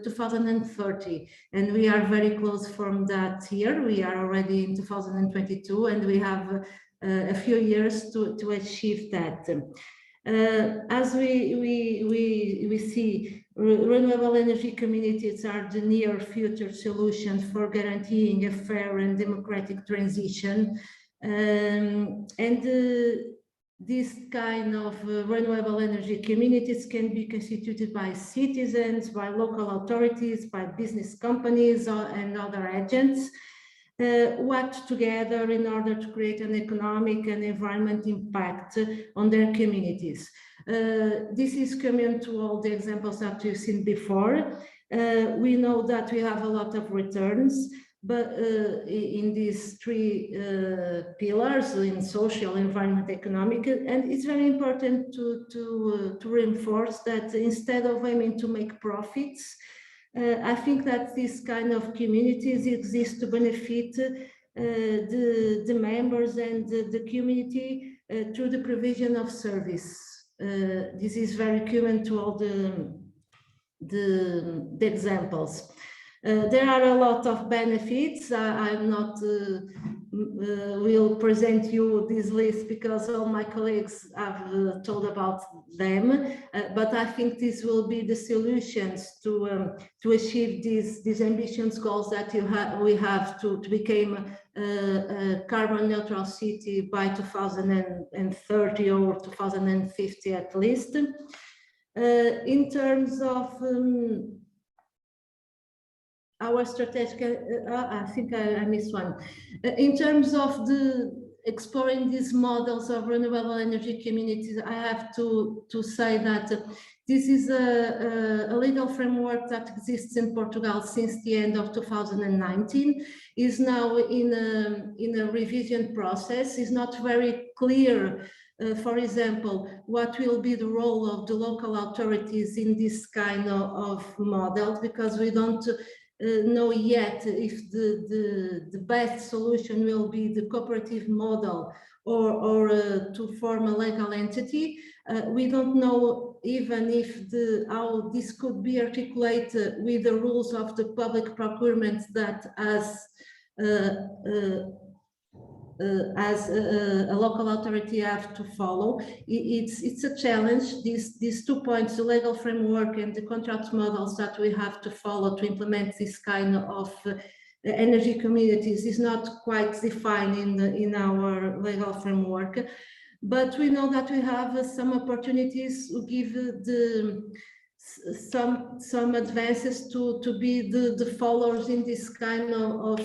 2030, and we are very close from that year. We are already in 2022, and we have a few years to achieve that. As we see, renewable energy communities are the near future solution for guaranteeing a fair and democratic transition. This kind of renewable energy communities can be constituted by citizens, by local authorities, by business companies and other agents, work together in order to create an economic and environment impact on their communities. This is common to all the examples that we've seen before. We know that we have a lot of returns, but in these three pillars, in social, environment, economic, and it's very important to reinforce that instead of aiming to make profits, I think that this kind of communities exist to benefit the members and the community through the provision of service. This is very common to all the examples. There are a lot of benefits. I'm not will present you this list because all my colleagues have told about them, but I think this will be the solutions to achieve these ambitious goals that we have to become a carbon neutral city by 2030 or 2050 at least. In terms of our strategic, I think I missed one. In terms of exploring these models of renewable energy communities, I have to say that this is a legal framework that exists in Portugal since the end of 2019, is now in a revision process, is not very clear. For example, what will be the role of the local authorities in this kind of model, because we don't know yet if the best solution will be the cooperative model or to form a legal entity. We don't know even if how this could be articulated with the rules of the public procurement that as a local authority have to follow. It's a challenge. These 2 points, the legal framework and the contract models that we have to follow to implement this kind of energy communities is not quite defined in our legal framework. But we know that we have some opportunities to give some advances to be the followers in this kind of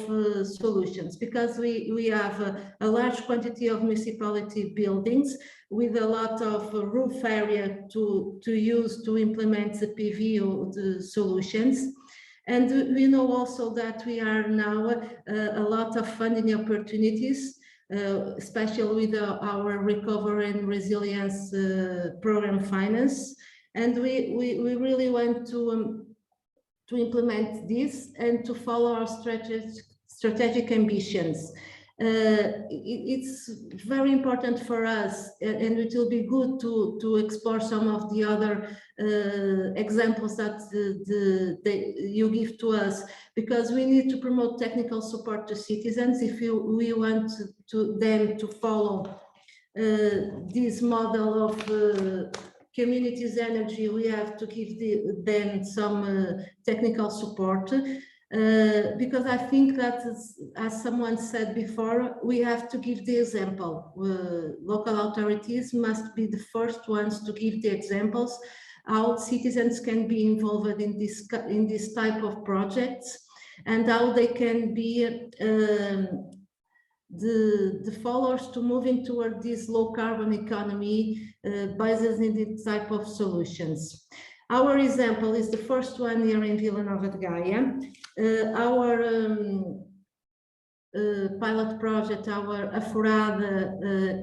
solutions, because we have a large quantity of municipality buildings with a lot of roof area to use to implement the PV or the solutions. And we know also that we are now a lot of funding opportunities, especially with our recovery and resilience program finance. And we really want to implement this and to follow our strategic ambitions. It's very important for us, and it will be good to explore some of the other examples that you give to us, because we need to promote technical support to citizens if we want them to follow this model of communities energy. We have to give them some technical support, because I think that, as someone said before, we have to give the example. Local authorities must be the first ones to give the examples how citizens can be involved in this type of projects, and how they can be the followers to moving toward this low carbon economy based in this type of solutions. Our example is the first one here in Vila Nova de Gaia. Our pilot project, our Aforada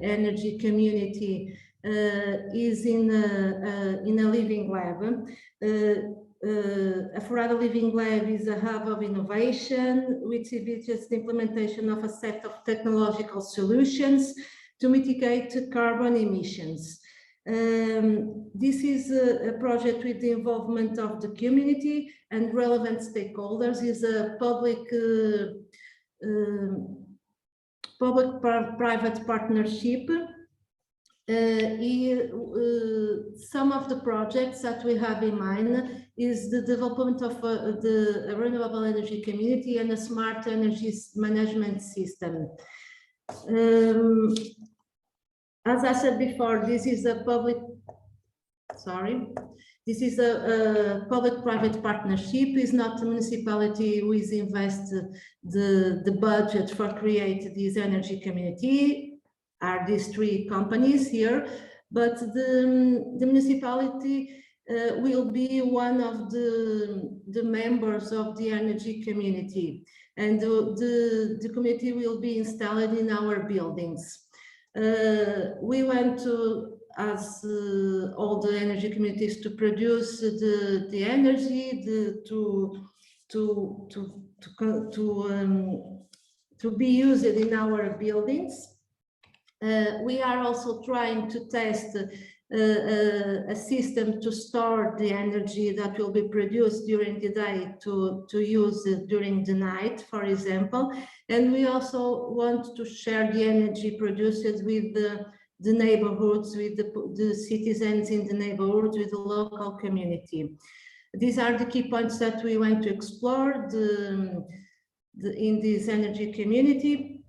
energy community, is in a living lab. Aforada Living Lab is a hub of innovation, which envisages the implementation of a set of technological solutions to mitigate carbon emissions. This is a project with the involvement of the community and relevant stakeholders. Is a public-private partnership. Some of the projects that we have in mind is the development of the renewable energy community and a smart energy management system. As I said before, this is a public-private partnership. It's not a municipality who is invested the budget for create this energy community. Are these three companies here, but the municipality will be one of the members of the energy community, and the community will be installed in our buildings. We want to, as all the energy communities, to produce the energy, to be used in our buildings. We are also trying to test a system to store the energy that will be produced during the day to use it during the night, for example. And we also want to share the energy produced with the neighborhoods, with the citizens in the neighborhoods, with the local community. These are the key points that we want to explore in this energy community.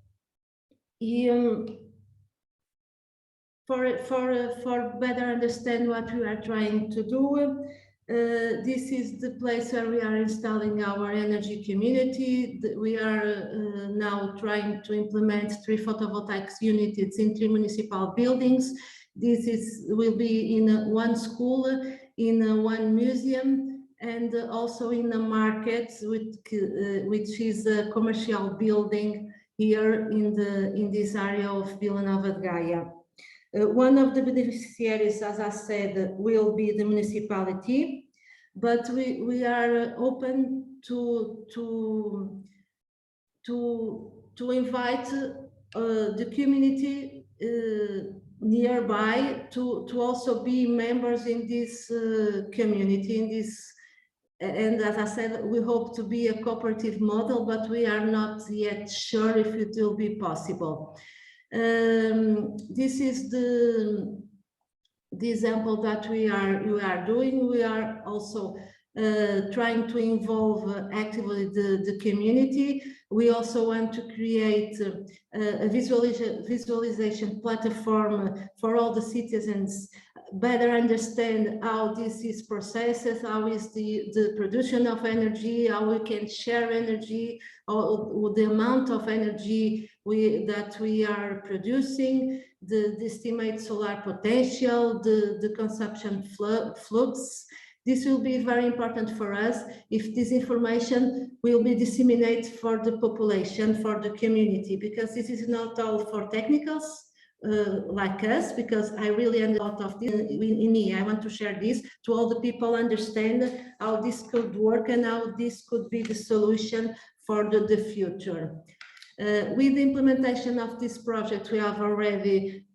For better understand what we are trying to do, this is the place where we are installing our energy community. We are now trying to implement 3 photovoltaic units in 3 municipal buildings. This will be in 1 school, in 1 museum, and also in a market, which is a commercial building here in this area of Vila Nova de Gaia. One of the beneficiaries, as I said, will be the municipality, but we are open to invite the community nearby to also be members in this community, and as I said, we hope to be a cooperative model, but we are not yet sure if it will be possible. This is the example that we are doing. We are also trying to involve actively the community. We also want to create a visualization platform for all the citizens, better understand how this is processed, how is the production of energy, how we can share energy, or the amount of energy that we are producing, the estimated solar potential, the consumption flux. This will be very important for us if this information will be disseminated for the population, for the community, because this is not all for technicals like us, because I really understand a lot of this in me. I want to share this to all the people, understand how this could work and how this could be the solution for the future. With the implementation of this project, we have already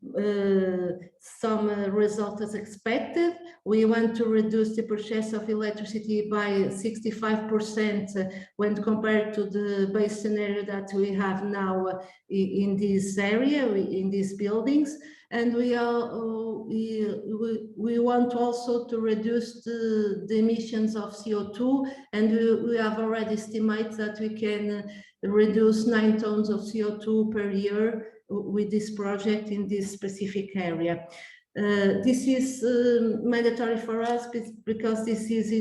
some results as expected. We want to reduce the purchase of electricity by 65% when compared to the base scenario that we have now in this area, in these buildings. And we want also to reduce the emissions of CO2, and we have already estimated that we can reduce 9 tons of CO2 per year with this project in this specific area. This is mandatory for us because this is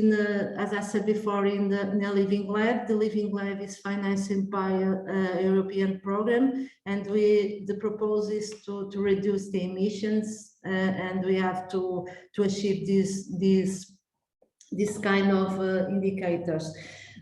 as I said before, in the Living Lab. The Living Lab is financed by a European program, and the proposal is to reduce the emissions, and we have to achieve this kind of indicators.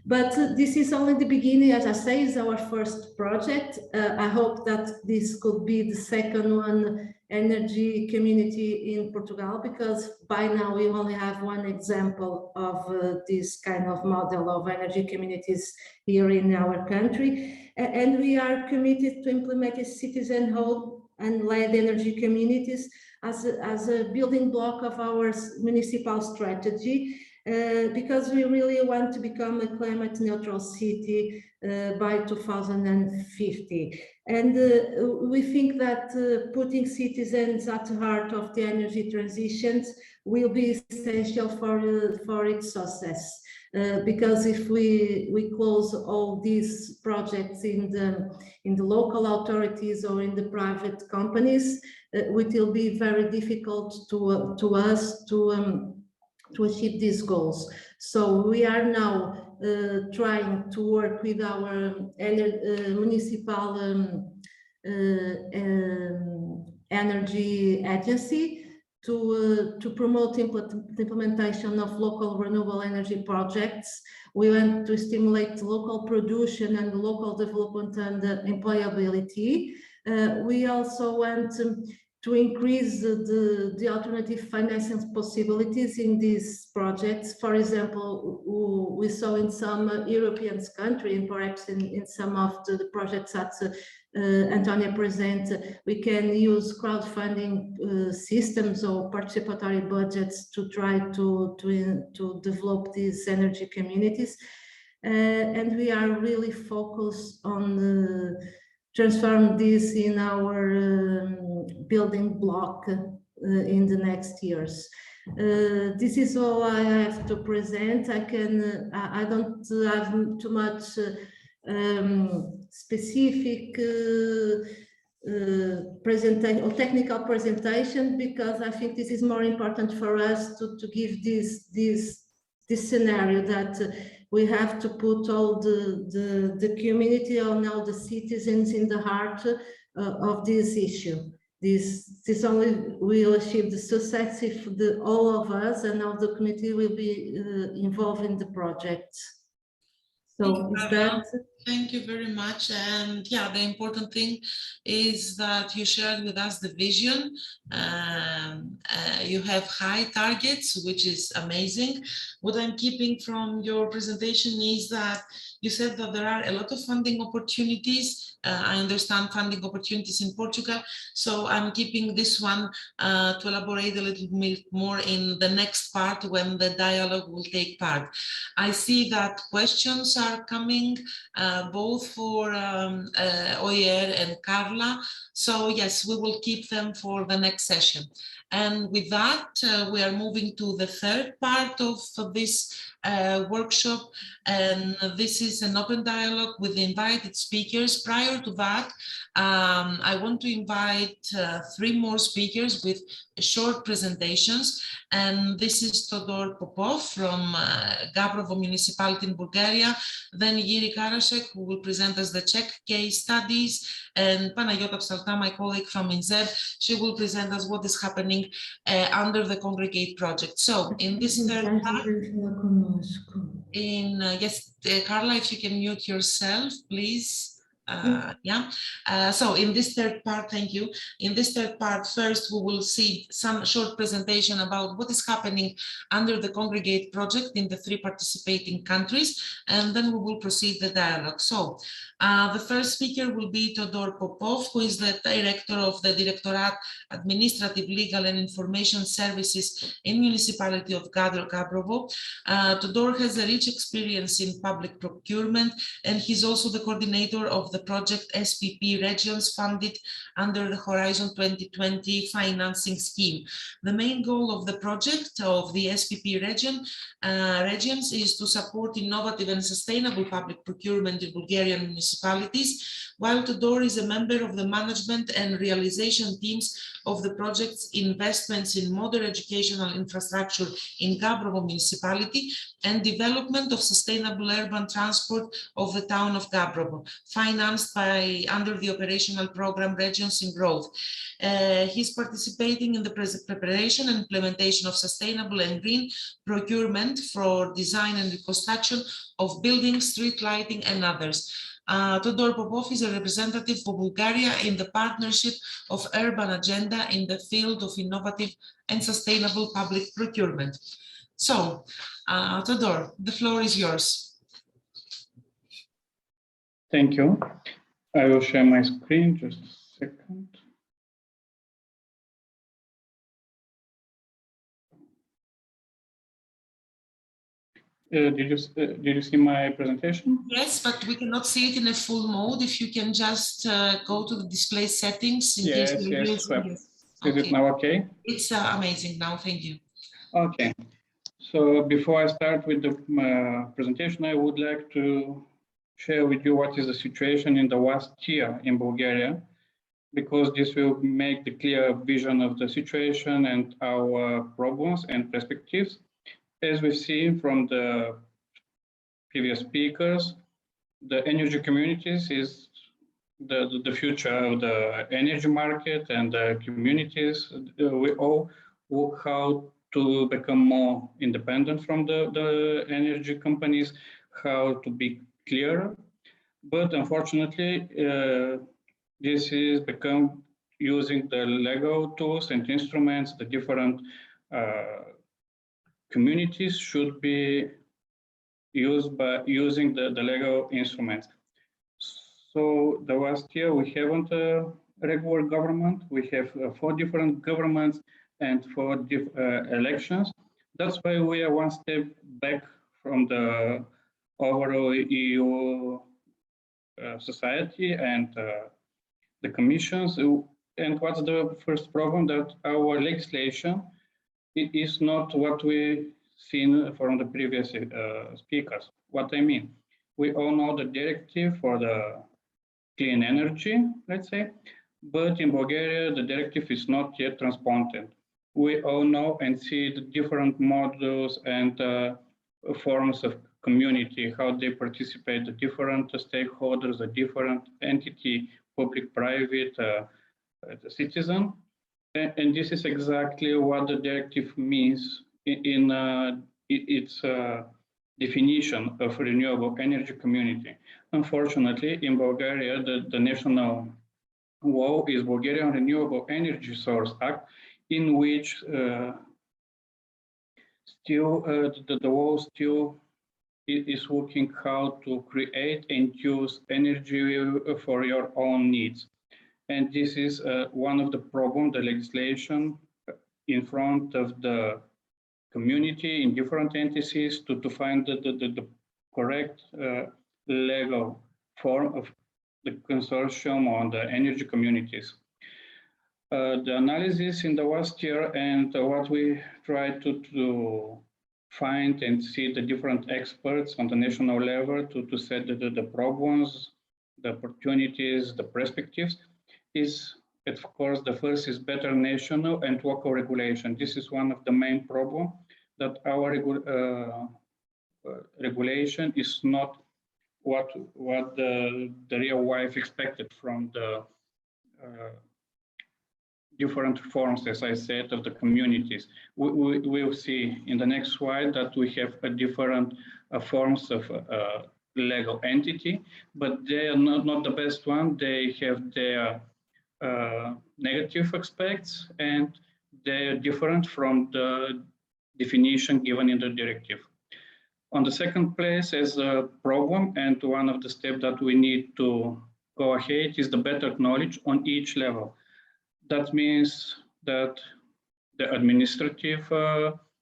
But this is only the beginning. As I say, it's our first project. I hope that this could be the second one, energy community in Portugal, because by now we only have one example of this kind of model of energy communities here in our country. And we are committed to implement citizen-held and led energy communities as a building block of our municipal strategy, because we really want to become a climate neutral city by 2050. And we think that putting citizens at the heart of the energy transitions will be essential for its success. Because if we close all these projects in the local authorities or in the private companies, it will be very difficult to us to achieve these goals. So we are now trying to work with our municipal energy agency to promote the implementation of local renewable energy projects. We want to stimulate local production and local development and employability. We also want to increase the alternative financing possibilities in these projects. For example, we saw in some European countries, and perhaps in some of the projects that Antonia present, we can use crowdfunding systems or participatory budgets to try to develop these energy communities. And we are really focused on transform this in our building block in the next years. This is all I have to present. I don't have too much specific presentation or technical presentation, because I think this is more important for us to give this scenario that we have to put all the community, all now the citizens in the heart of this issue. This only will achieve the success if all of us and all the community will be involved in the project. So is that? Thank you very much. And yeah, the important thing is that you shared with us the vision. You have high targets, which is amazing. What I'm keeping from your presentation is that you said that there are a lot of funding opportunities. I understand funding opportunities in Portugal. So I'm keeping this one to elaborate a little bit more in the next part when the dialogue will take part. I see that questions are coming both for Oyer and Carla. So yes, we will keep them for the next session. And with that, we are moving to the third part of this workshop, and this is an open dialogue with the invited speakers. Prior to that, I want to invite 3 more speakers with short presentations, and this is Todor Popov from Gabrovo municipality in Bulgaria, then Yuri Karasek, who will present us the Czech case studies, and Panayota Psalta, my colleague from INZEB, she will present us what is happening under the CONGREGATE project. So in this third part, yes, Carla, if you can mute yourself, please. So in this third part, thank you. In this third part, first we will see some short presentation about what is happening under the CONGREGATE project in the 3 participating countries, and then we will proceed the dialogue. So the first speaker will be Todor Popov, who is the director of the Directorate Administrative, Legal and Information Services in municipality of Gabrovo. Todor has a rich experience in public procurement, and he's also the coordinator of the project SPP Regions funded under the Horizon 2020 financing scheme. The main goal of the project of the SPP regions is to support innovative and sustainable public procurement in Bulgarian municipalities, while Todor is a member of the management and realization teams of the project's investments in modern educational infrastructure in Gabrovo municipality and development of sustainable urban transport of the town of Gabrovo, financed under the operational program Regions in Growth. He's participating in the preparation and implementation of sustainable and green procurement for design and reconstruction of buildings, street lighting, and others. Todor Popov is a representative for Bulgaria in the partnership of urban agenda in the field of innovative and sustainable public procurement. So, Todor, the floor is yours. Thank you. I will share my screen, just a second. Did you see my presentation? Yes, but we cannot see it in a full mode. If you can just go to the display settings in case Yes, you're yes. using it. Is it now okay? It's amazing now. Thank you. Okay. So before I start with the presentation, I would like to share with you what is the situation in the last year in Bulgaria, because this will make the clear vision of the situation and our problems and perspectives. As we've seen from the previous speakers, the energy communities is the future of the energy market, and the communities, we all work how to become more independent from the energy companies, how to be clearer. But unfortunately, this is become using the legal tools and instruments. The different communities should be used by using the legal instruments. So the last year we haven't a regular government. We have 4 different governments and 4 elections. That's why we are one step back from the overall EU society and the commissions. And what's the first problem? That our legislation is not what we seen from the previous speakers. What I mean, we all know the directive for the clean energy, let's say, but in Bulgaria, the directive is not yet transposed. We all know and see the different models and forms of community, how they participate, the different stakeholders, the different entity, public, private, the citizen. And this is exactly what the directive means in its definition of renewable energy community. Unfortunately, in Bulgaria, the national law is Bulgarian Renewable Energy Source Act, in which still the law still is looking how to create and use energy for your own needs. And this is one of the problems, the legislation in front of the community in different entities to find the correct legal form of the consortium on the energy communities. The analysis in the last year and what we try to find and see the different experts on the national level to set the problems, the opportunities, the perspectives is, of course, the first is better national and local regulation. This is one of the main problems, that our regulation is not what the real life expected from the different forms, as I said, of the communities. We will see in the next slide that we have a different forms of legal entity, but they are not the best one. They have their negative aspects, and they're different from the definition given in the directive. On the second place, as a problem, and one of the steps that we need to go ahead is the better knowledge on each level. That means that the administrative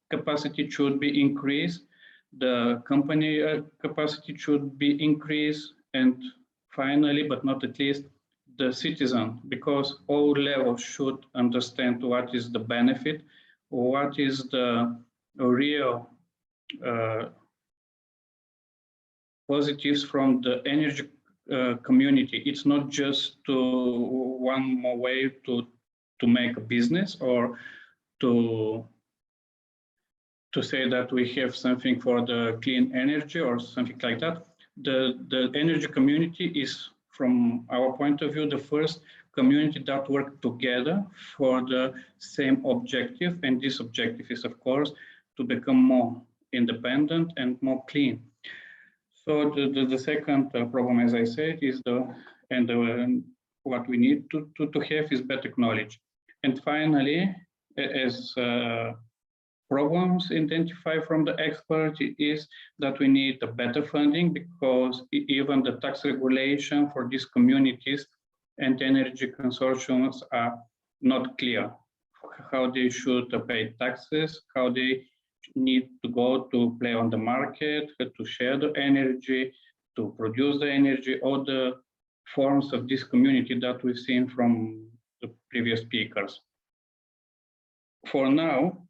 capacity should be increased, the company capacity should be increased, and finally, but not at least, the citizen, because all levels should understand what is the benefit, what is the real positives from the energy community. It's not just one more way to make a business or to say that we have something for the clean energy or something like that. The energy community is, from our point of view, the first community that work together for the same objective. And this objective is, of course, to become more independent and more clean. So the second problem, as I said, is what we need to have is better knowledge. And finally, as problems identified from the expert is that we need a better funding, because even the tax regulation for these communities and energy consortiums are not clear how they should pay taxes, how they need to go to play on the market, to share the energy, to produce the energy, all the forms of this community that we've seen from the previous speakers. For now,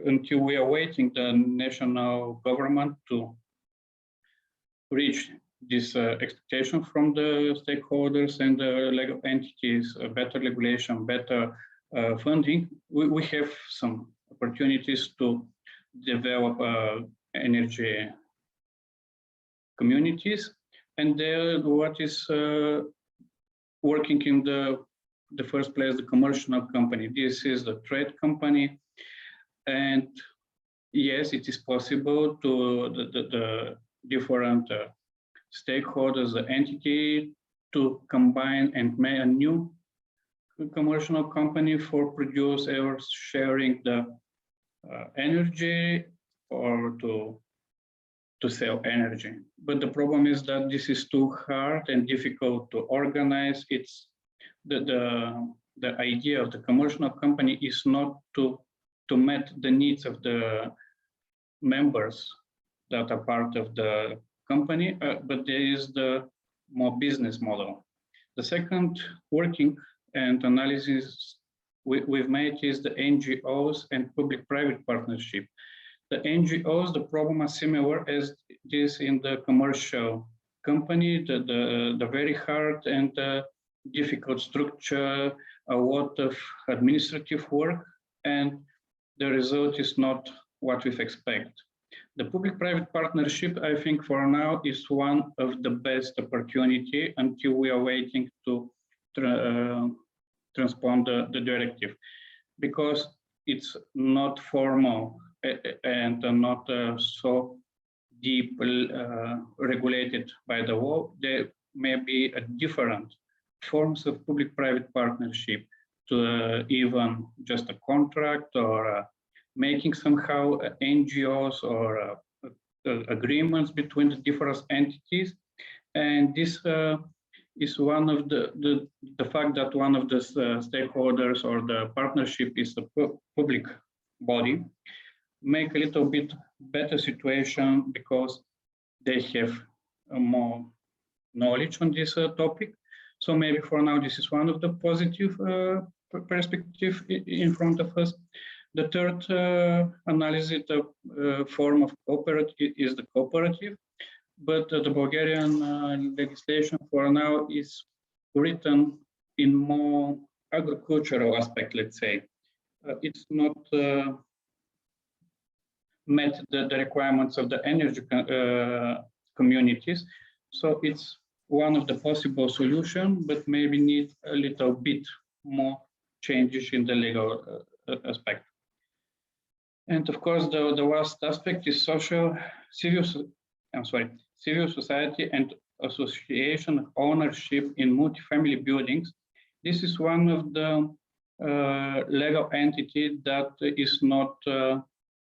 until we are waiting the national government to reach this expectation from the stakeholders and the legal entities, better regulation, better funding, we have some opportunities to develop energy communities. And there, what is working in the first place, the commercial company. This is the trade company. And yes, it is possible to the different stakeholders, the entity, to combine and make a new commercial company for produce or sharing the energy or to sell energy. But the problem is that this is too hard and difficult to organize. It's the idea of the commercial company is not to meet the needs of the members that are part of the company, but there is the more business model. The second working and analysis we've made is the NGOs and public-private partnership. The NGOs, the problem is similar as this in the commercial company, the very hard and difficult structure, a lot of administrative work, and the result is not what we expect. The public-private partnership, I think for now, is one of the best opportunity until we are waiting to transpond the directive, because it's not formal and not so deeply regulated by the law. There may be a different forms of public-private partnership to even just a contract or making somehow NGOs or agreements between the different entities. And this is one of the fact that one of the stakeholders or the partnership is a public body, make a little bit better situation because they have more knowledge on this topic. So maybe for now, this is one of the positive perspective in front of us. The third analysis form of cooperative is the cooperative, but the Bulgarian legislation for now is written in more agricultural aspect, let's say. It's not met the requirements of the energy communities. So it's one of the possible solutions, but maybe need a little bit more changes in the legal aspect. And of course, the last aspect is civil society and association ownership in multifamily buildings. This is one of the legal entity that is not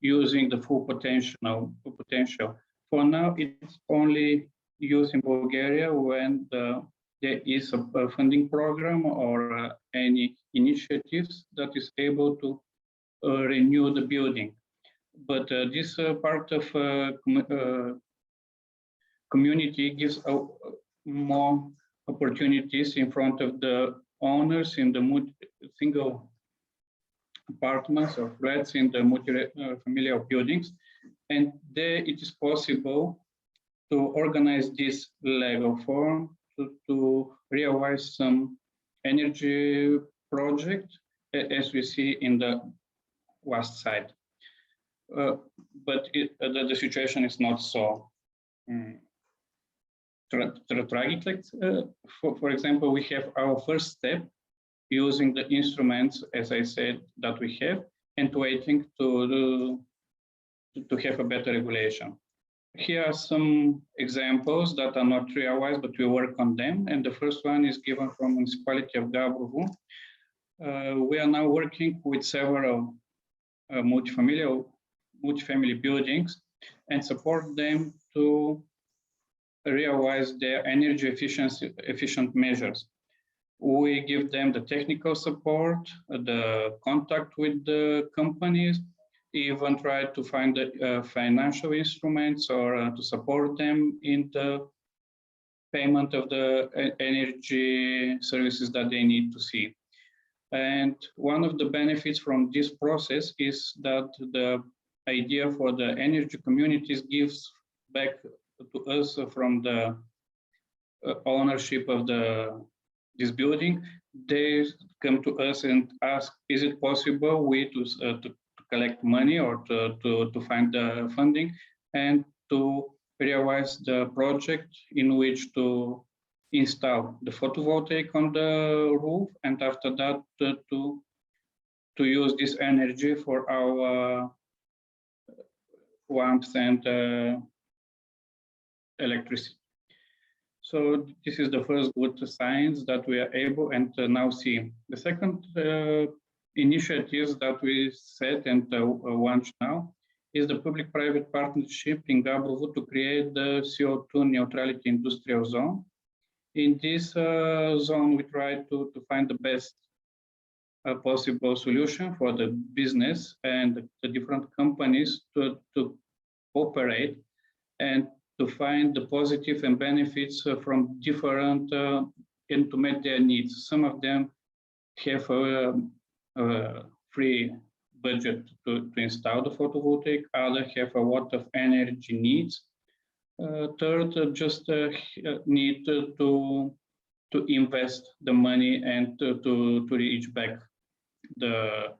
using the full potential. For now, it's only used in Bulgaria when there is a funding program or any initiatives that is able to renew the building. But this part of community gives more opportunities in front of the owners in the single apartments or flats in the multi-familiar buildings. And there it is possible to organize this legal form to realize some energy project, as we see in the last slide. But the situation is not so tragic. For example, we have our first step using the instruments, as I said, that we have, and waiting to have a better regulation. Here are some examples that are not realized, but we work on them. And the first one is given from municipality of Gabrovo. We are now working with several multifamily buildings and support them to realize their energy efficient measures. We give them the technical support, the contact with the companies, even try to find financial instruments or to support them in the payment of the energy services that they need to see. And one of the benefits from this process is that the idea for the energy communities gives back to us from the ownership of this building. They come to us and ask, is it possible to collect money or to find the funding and to realize the project in which to install the photovoltaic on the roof, and after that to use this energy for our warmth and electricity. So this is the first good signs that we are able and now see. The second initiatives that we set and launch now is the public-private partnership in Gabrovo to create the CO2 neutrality industrial zone. In this zone, we try to find the best possible solution for the business and the different companies to cooperate and to find the positive and benefits from different and to meet their needs. Some of them have a free budget to install the photovoltaic, others have a lot of energy needs. Third, just need to invest the money and to reach back the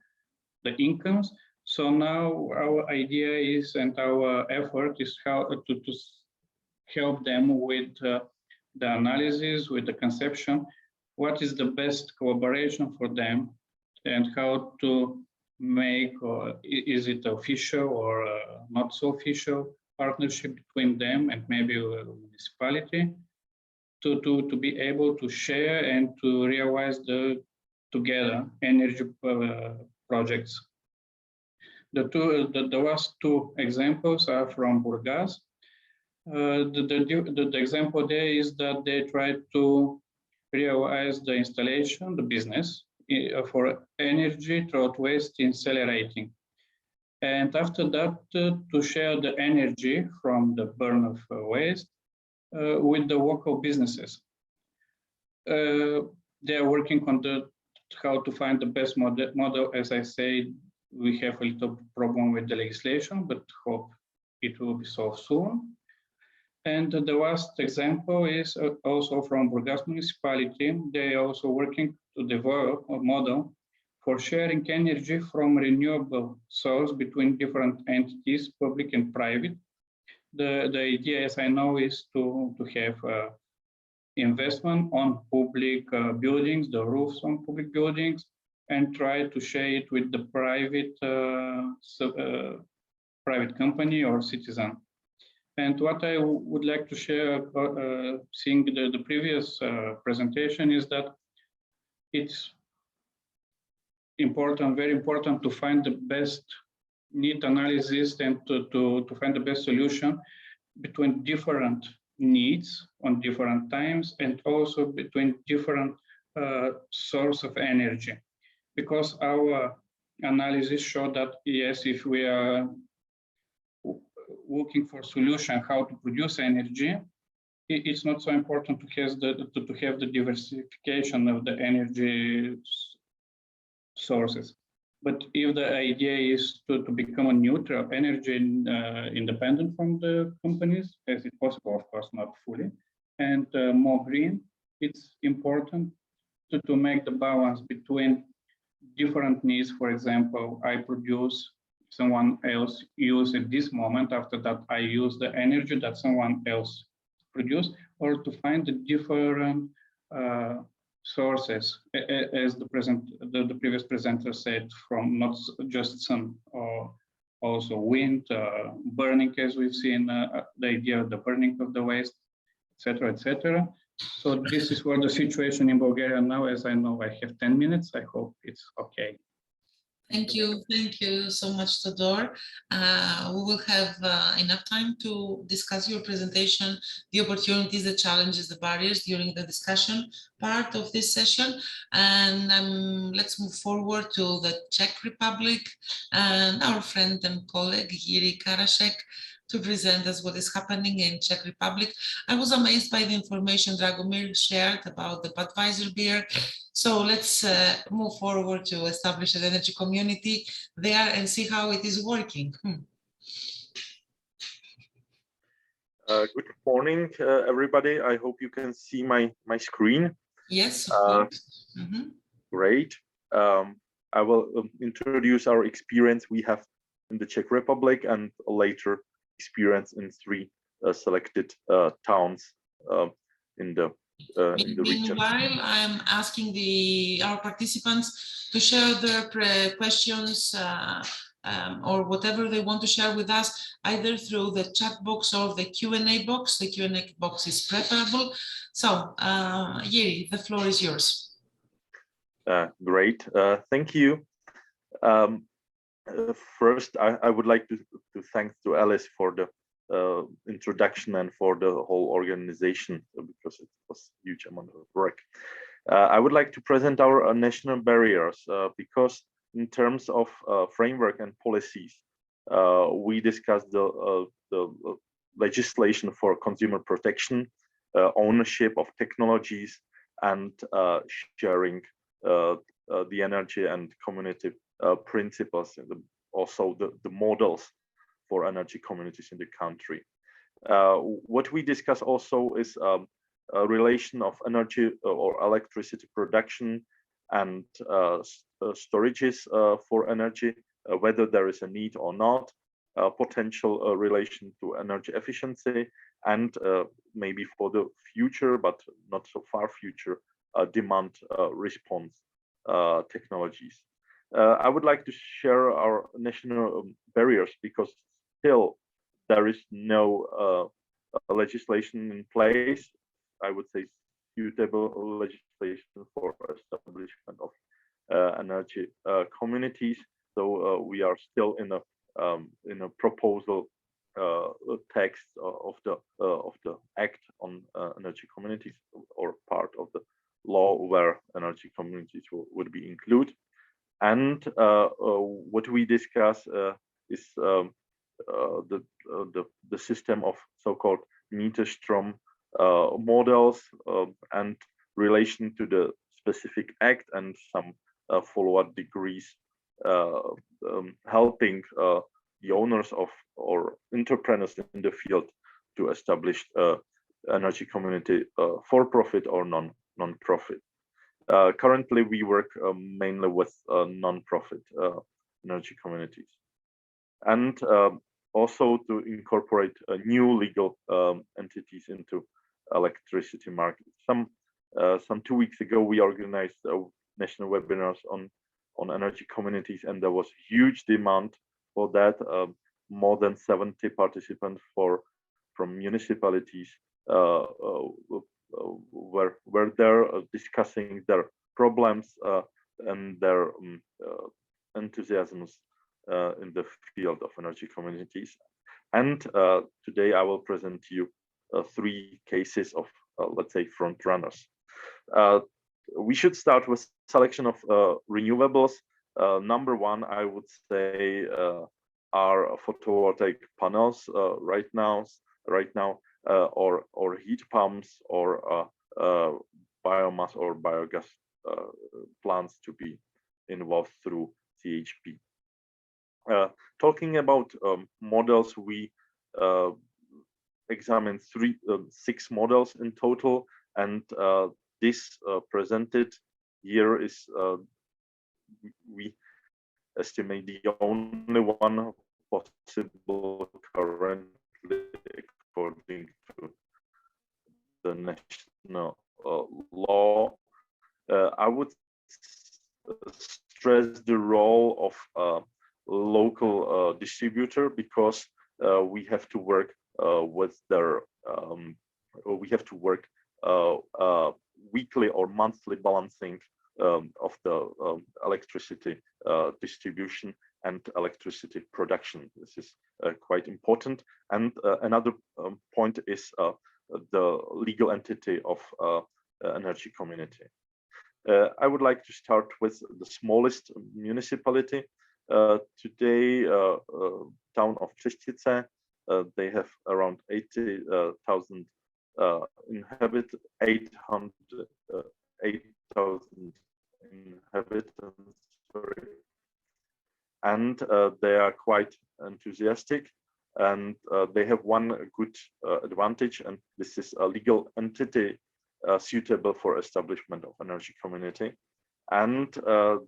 incomes. So now our idea is, and our effort is how to help them with the analysis, with the conception, what is the best collaboration for them and how to make, or is it official or not so official partnership between them and maybe a municipality to be able to share and to realize the together energy projects. The last two examples are from Burgas. The example there is that they try to realize the installation, the business for energy throughout waste incinerating. And after that, to share the energy from the burn of waste with the local businesses. They are working on how to find the best model. As I say, we have a little problem with the legislation, but hope it will be solved soon. And the last example is also from Burgas municipality. They are also working to develop a model for sharing energy from renewable source between different entities, public and private. The idea, as I know, is to have investment on public buildings, the roofs on public buildings, and try to share it with the private company or citizen. And what I would like to share, seeing the previous presentation, is that it's important, very important, to find the best need analysis and to find the best solution between different needs on different times and also between different source of energy. Because our analysis show that, yes, if we are looking for solution how to produce energy, it's not so important to have the diversification of the energy sources. But if the idea is to become a neutral energy independent from the companies, as it's possible, of course, not fully, and more green, it's important to make the balance between different needs. For example, I produce, someone else use at this moment, after that I use the energy that someone else produced, or to find the different sources, as the previous presenter said, from not just sun, or also wind, burning, as we've seen, the idea of the burning of the waste, etc., etc. So this is what the situation in Bulgaria now. As I know, I have 10 minutes. I hope it's okay. Thank you so much, Todor. We will have enough time to discuss your presentation, the opportunities, the challenges, the barriers during the discussion part of this session. And let's move forward to the Czech Republic and our friend and colleague, Jiří Karasek, to present us what is happening in Czech Republic. I was amazed by the information Dragomir shared about the Budweiser beer. So let's move forward to establish an energy community there and see how it is working. Good morning, everybody. I hope you can see my screen. Yes, of course. Great. I will introduce our experience we have in the Czech Republic and later experience in 3 selected towns in the region. Meanwhile, I'm asking our participants to share their questions or whatever they want to share with us, either through the chat box or the Q&A box. The Q&A box is preferable. So, Jiří, the floor is yours. Great, thank you. First, I would like to thank to Alice for the introduction and for the whole organization, because it was a huge amount of work. I would like to present our national barriers because in terms of framework and policies, we discussed the legislation for consumer protection, ownership of technologies, and sharing the energy and community principles, and also the models for energy communities in the country. What we discuss also is a relation of energy or electricity production and storages for energy, whether there is a need or not, potential relation to energy efficiency, and maybe for the future, but not so far future, demand response technologies. I would like to share our national barriers because still there is no legislation in place, I would say suitable legislation for establishment of energy communities. So we are still in a proposal text of the Act on Energy Communities, or part of the law where energy communities would be included. And what we discuss is the system of so-called Mieterstrom models and relation to the specific act, and some follow-up degrees helping the owners of or entrepreneurs in the field to establish energy community for profit or non-profit. Currently, we work mainly with non-profit energy communities, and also to incorporate new legal entities into electricity market. Some 2 weeks ago, we organized national webinars on energy communities, and there was huge demand for that. More than 70 participants from municipalities were there discussing their problems and their enthusiasms in the field of energy communities. And today I will present you 3 cases of, let's say, front runners. We should start with selection of renewables. Number 1, I would say, are photovoltaic panels right now, or heat pumps, or biomass or biogas plants to be involved through CHP. Talking about models, we examined 6 models in total, and this presented here is, we estimate, the only one possible currently according to the national law. I would stress the role of local distributor, because we have to work with their we have to work weekly or monthly balancing of the electricity distribution and electricity production. This is quite important. And another point is the legal entity of energy community. I would like to start with the smallest municipality. Today, town of Třešťice, they have around 80,000 inhabitants, 8,000 inhabitants, sorry. And they are quite enthusiastic, and they have one good advantage, and this is a legal entity suitable for establishment of energy community. And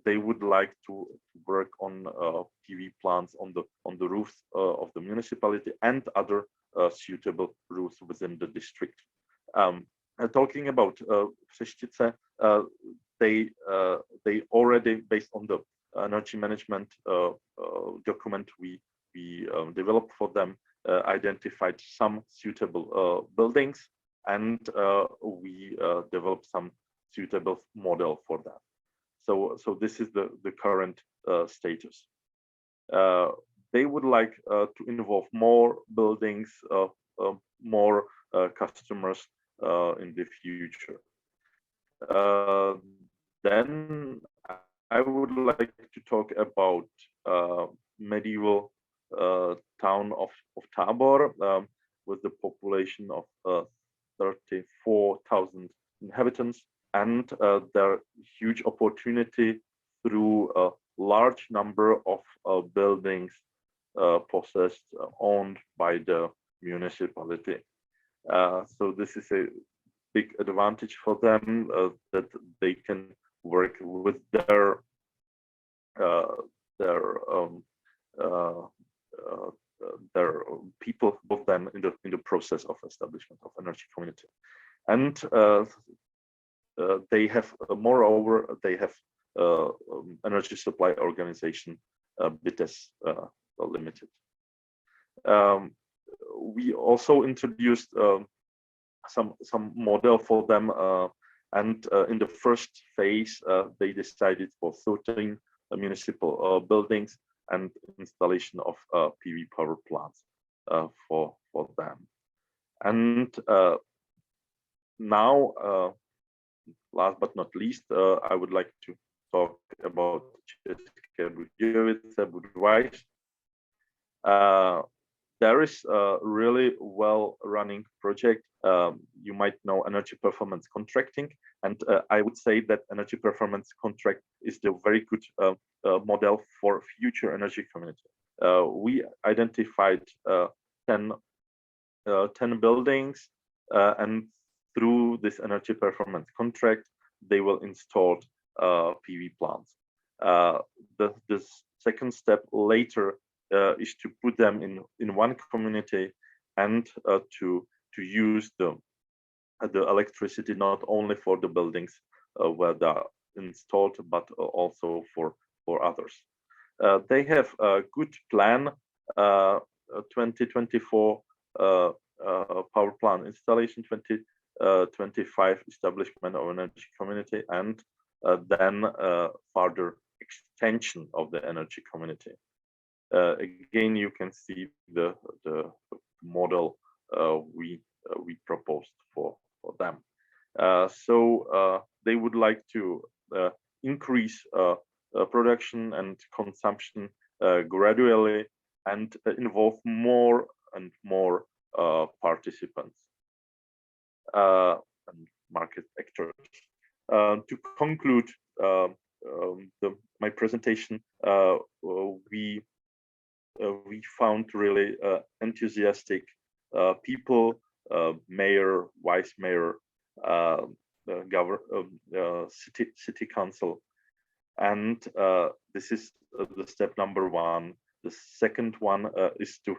they would like to work on PV plants on the roofs of the municipality and other suitable roofs within the district. Talking about Třešťice, they already, based on the energy management document we developed for them, identified some suitable buildings, and we developed some suitable model for that. So this is the current status. They would like to involve more buildings, more customers in the future. Then I would like to talk about medieval town of Tábor with the population of 34,000 inhabitants, and their huge opportunity through a large number of buildings possessed, owned by the municipality. So this is a big advantage for them, that they can work with their people, both them in the process of establishment of energy community. And they have, moreover, they have energy supply organization BITES limited. We also introduced some model for them, and in the first phase they decided for 13 municipal buildings and installation of PV power plants for them. And now, last but not least, I would like to talk about České Budějovice. There is a really well-running project. You might know energy performance contracting, and I would say that energy performance contract is the very good model for future energy community. We identified 10 buildings, and through this energy performance contract, they will install PV plants. The second step later is to put them in one community and to use the electricity not only for the buildings where they are installed, but also for others. They have a good plan, 2024 power plant installation, 2025 establishment of energy community, and then further extension of the energy community. Again, you can see the model we proposed for them. So they would like to increase production and consumption gradually, and involve more and more participants and market actors. To conclude my presentation, we found really enthusiastic people, mayor, vice mayor, city council, and this is the step number one. The second one is to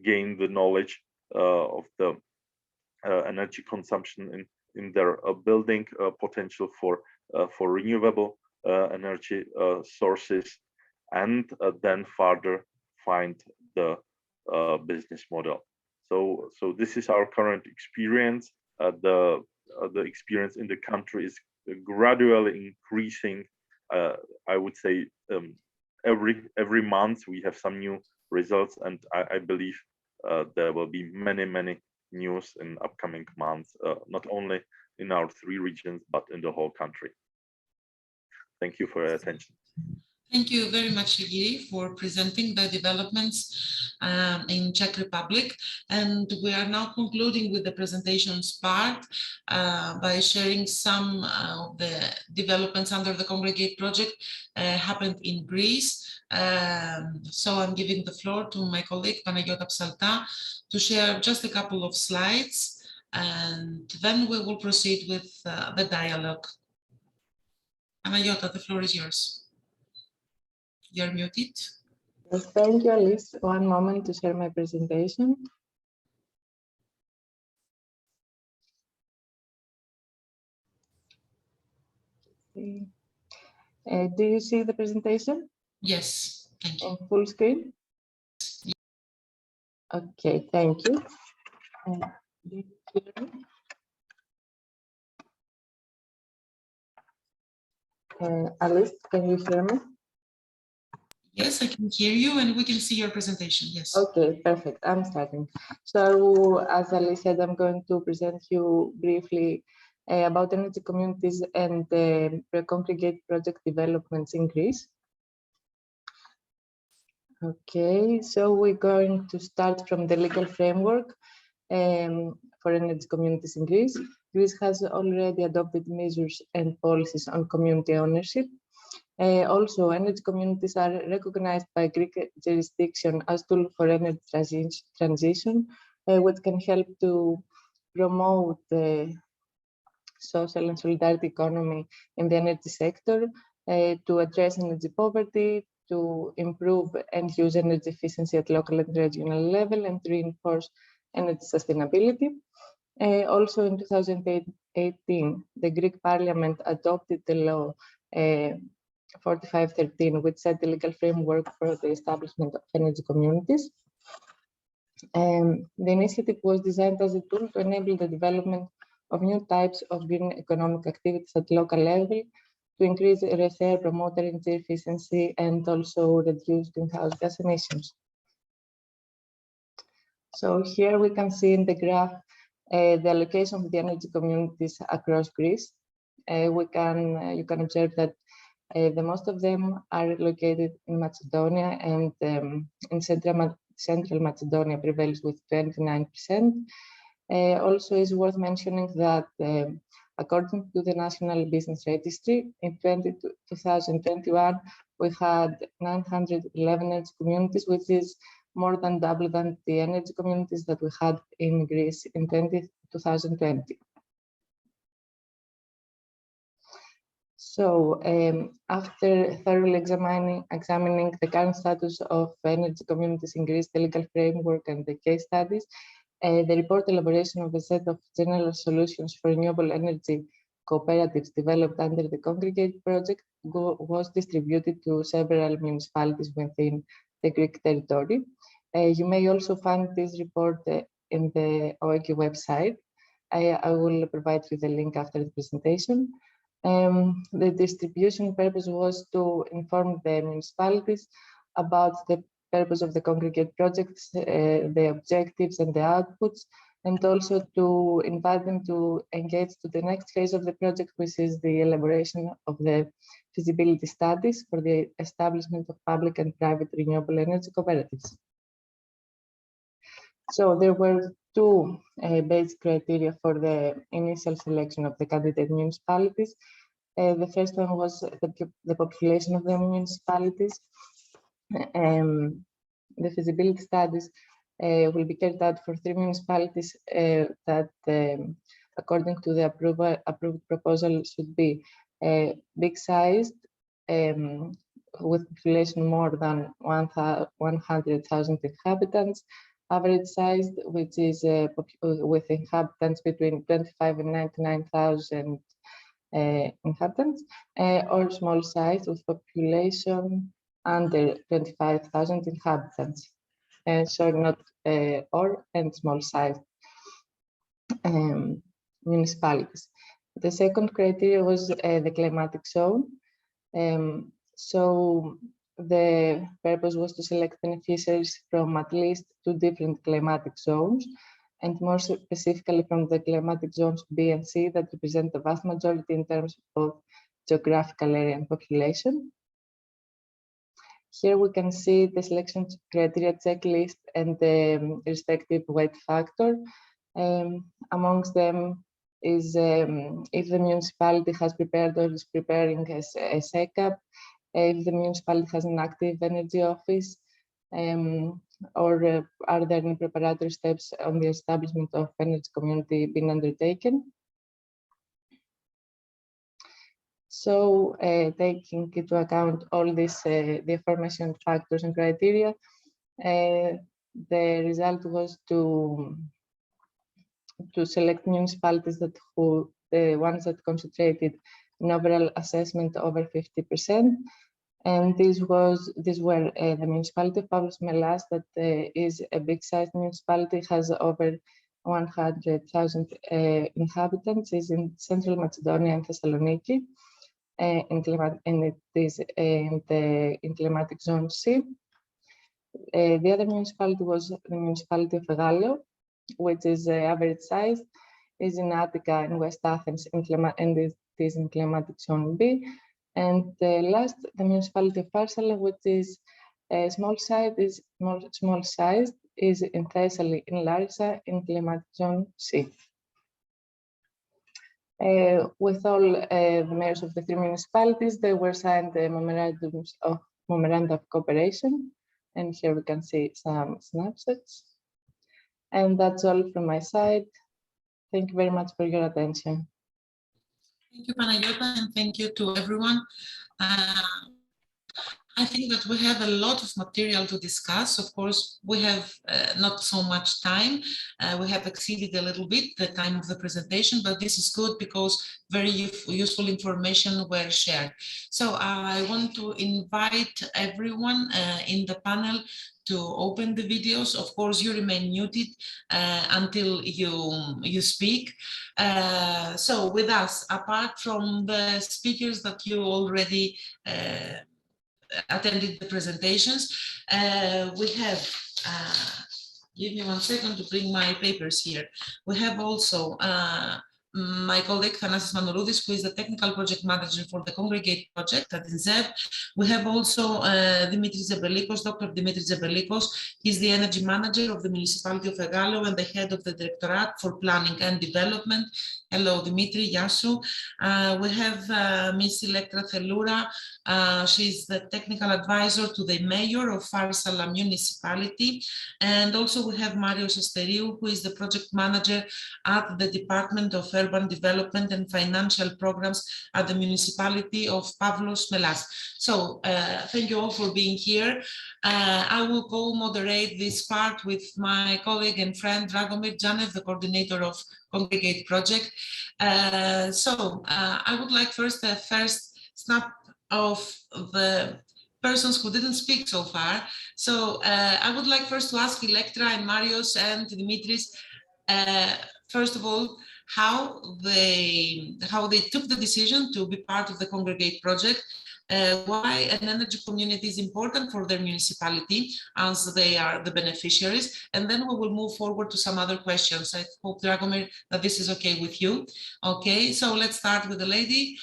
gain the knowledge of the energy consumption in their building, potential for renewable energy sources, and then further find the business model. So this is our current experience. The experience in the country is gradually increasing. I would say every month we have some new results, and I believe there will be many news in upcoming months, not only in our 3 regions, but in the whole country. Thank you for your attention. Thank you very much, Igiri, for presenting the developments in Czech Republic. And we are now concluding with the presentations part by sharing some of the developments under the CONGREGATE project happened in Greece. So I'm giving the floor to my colleague, Panagiotta Psalta, to share just a couple of slides, and then we will proceed with the dialogue. Panagiotta, the floor is yours. You're muted. Yes, thank you, Alice. One moment to share my presentation. Do you see the presentation? Yes, thank you. On full screen? Okay, thank you. Do you hear me? Alice, can you hear me? Yes, I can hear you, and we can see your presentation. Yes. Okay, perfect. I'm starting. So, as Alice said, I'm going to present you briefly about energy communities and the CONGREGATE project developments in Greece. Okay, so we're going to start from the legal framework for energy communities in Greece. Greece has already adopted measures and policies on community ownership. Also, energy communities are recognized by Greek jurisdiction as tool for energy transition, which can help to promote the social and solidarity economy in the energy sector, to address energy poverty, to improve and use energy efficiency at local and regional level, and to reinforce energy sustainability. Also in 2018, the Greek Parliament adopted the law 4513, which set the legal framework for the establishment of energy communities. The initiative was designed as a tool to enable the development of new types of green economic activities at local level, to increase repair, promote energy efficiency, and also reduce greenhouse gas emissions. So here we can see in the graph the allocation of the energy communities across Greece. You can observe that the most of them are located in Macedonia, and in Central Macedonia prevails with 29%. Also, it's worth mentioning that according to the National Business Registry, in 2021, we had 911 energy communities, which is more than double than the energy communities that we had in Greece in 2020. So after thoroughly examining the current status of energy communities in Greece, the legal framework and the case studies, the report elaboration of a set of general solutions for renewable energy cooperatives developed under the CONGREGATE project was distributed to several municipalities within the Greek territory. You may also find this report in the OEQ website. I will provide you the link after the presentation. The distribution purpose was to inform the municipalities about the purpose of the CONGREGATE projects, the objectives and the outputs, and also to invite them to engage to the next phase of the project, which is the elaboration of the feasibility studies for the establishment of public and private renewable energy cooperatives. So there were two basic criteria for the initial selection of the candidate municipalities. The first one was the population of the municipalities. The feasibility studies will be carried out for 3 municipalities that, according to the approved proposal, should be big-sized, with population more than 100,000 inhabitants, average-sized, which is with inhabitants between 25 and 99,000 inhabitants, or small-sized with population under 25,000 inhabitants. So not or and small-sized municipalities. The second criteria was the climatic zone. So the purpose was to select beneficiaries from at least 2 different climatic zones, and more specifically from the climatic zones B and C that represent the vast majority in terms of both geographical area and population. Here we can see the selection criteria checklist and the respective weight factor. Amongst them is if the municipality has prepared or is preparing a SECAP, if the municipality has an active energy office, or are there any preparatory steps on the establishment of energy community being undertaken. So taking into account all this, the aforementioned factors and criteria, the result was to select municipalities that the ones that concentrated an overall assessment over 50%. And these were the municipality of Pavlos Melas, that is a big-sized municipality, has over 100,000 inhabitants, is in Central Macedonia and Thessaloniki, and it is in climatic zone C. The other municipality was the municipality of Egaleo, which is average size, is in Attica in West Athens, and it is in climatic zone B. And last, the municipality of Pharsala, which is small sized, is in Thessaly in Larissa in climatic zone C. With all the mayors of the 3 municipalities, they were signed the memoranda of cooperation, and here we can see some snapshots. And that's all from my side. Thank you very much for your attention. Thank you, Panayota, and thank you to everyone. I think that we have a lot of material to discuss. Of course, we have not so much time. We have exceeded a little bit the time of the presentation, but this is good because very useful information were shared. So I want to invite everyone in the panel to open the videos. Of course, you remain muted until you speak. So with us, apart from the speakers that you already attended the presentations, we have, give me 1 second to bring my papers here. We have also my colleague Thanasis Manoulidis, who is the technical project manager for the CONGREGATE project at INZEV. We have also Dimitris Zebelikos, Dr. Dimitris Zebelikos. He's the energy manager of the municipality of Egaleo and the head of the Directorate for Planning and Development. Hello, Dimitri, Yasu. We have Miss Electra Theloura. She's the technical advisor to the mayor of Pharsala municipality. And also we have Marios Asteriou, who is the project manager at the Department of Urban Development and Financial Programs at the municipality of Pavlos Melas. So thank you all for being here. I will co-moderate this part with my colleague and friend Dragomir Janev, the coordinator of CONGREGATE project. I would like first snap of the persons who didn't speak so far. So I would like first to ask Electra and Marios and Dimitris, first of all, how they took the decision to be part of the CONGREGATE project, why an energy community is important for their municipality as they are the beneficiaries, and then we will move forward to some other questions. I hope, Dragomir, that this is okay with you. Okay, so let's start with the lady.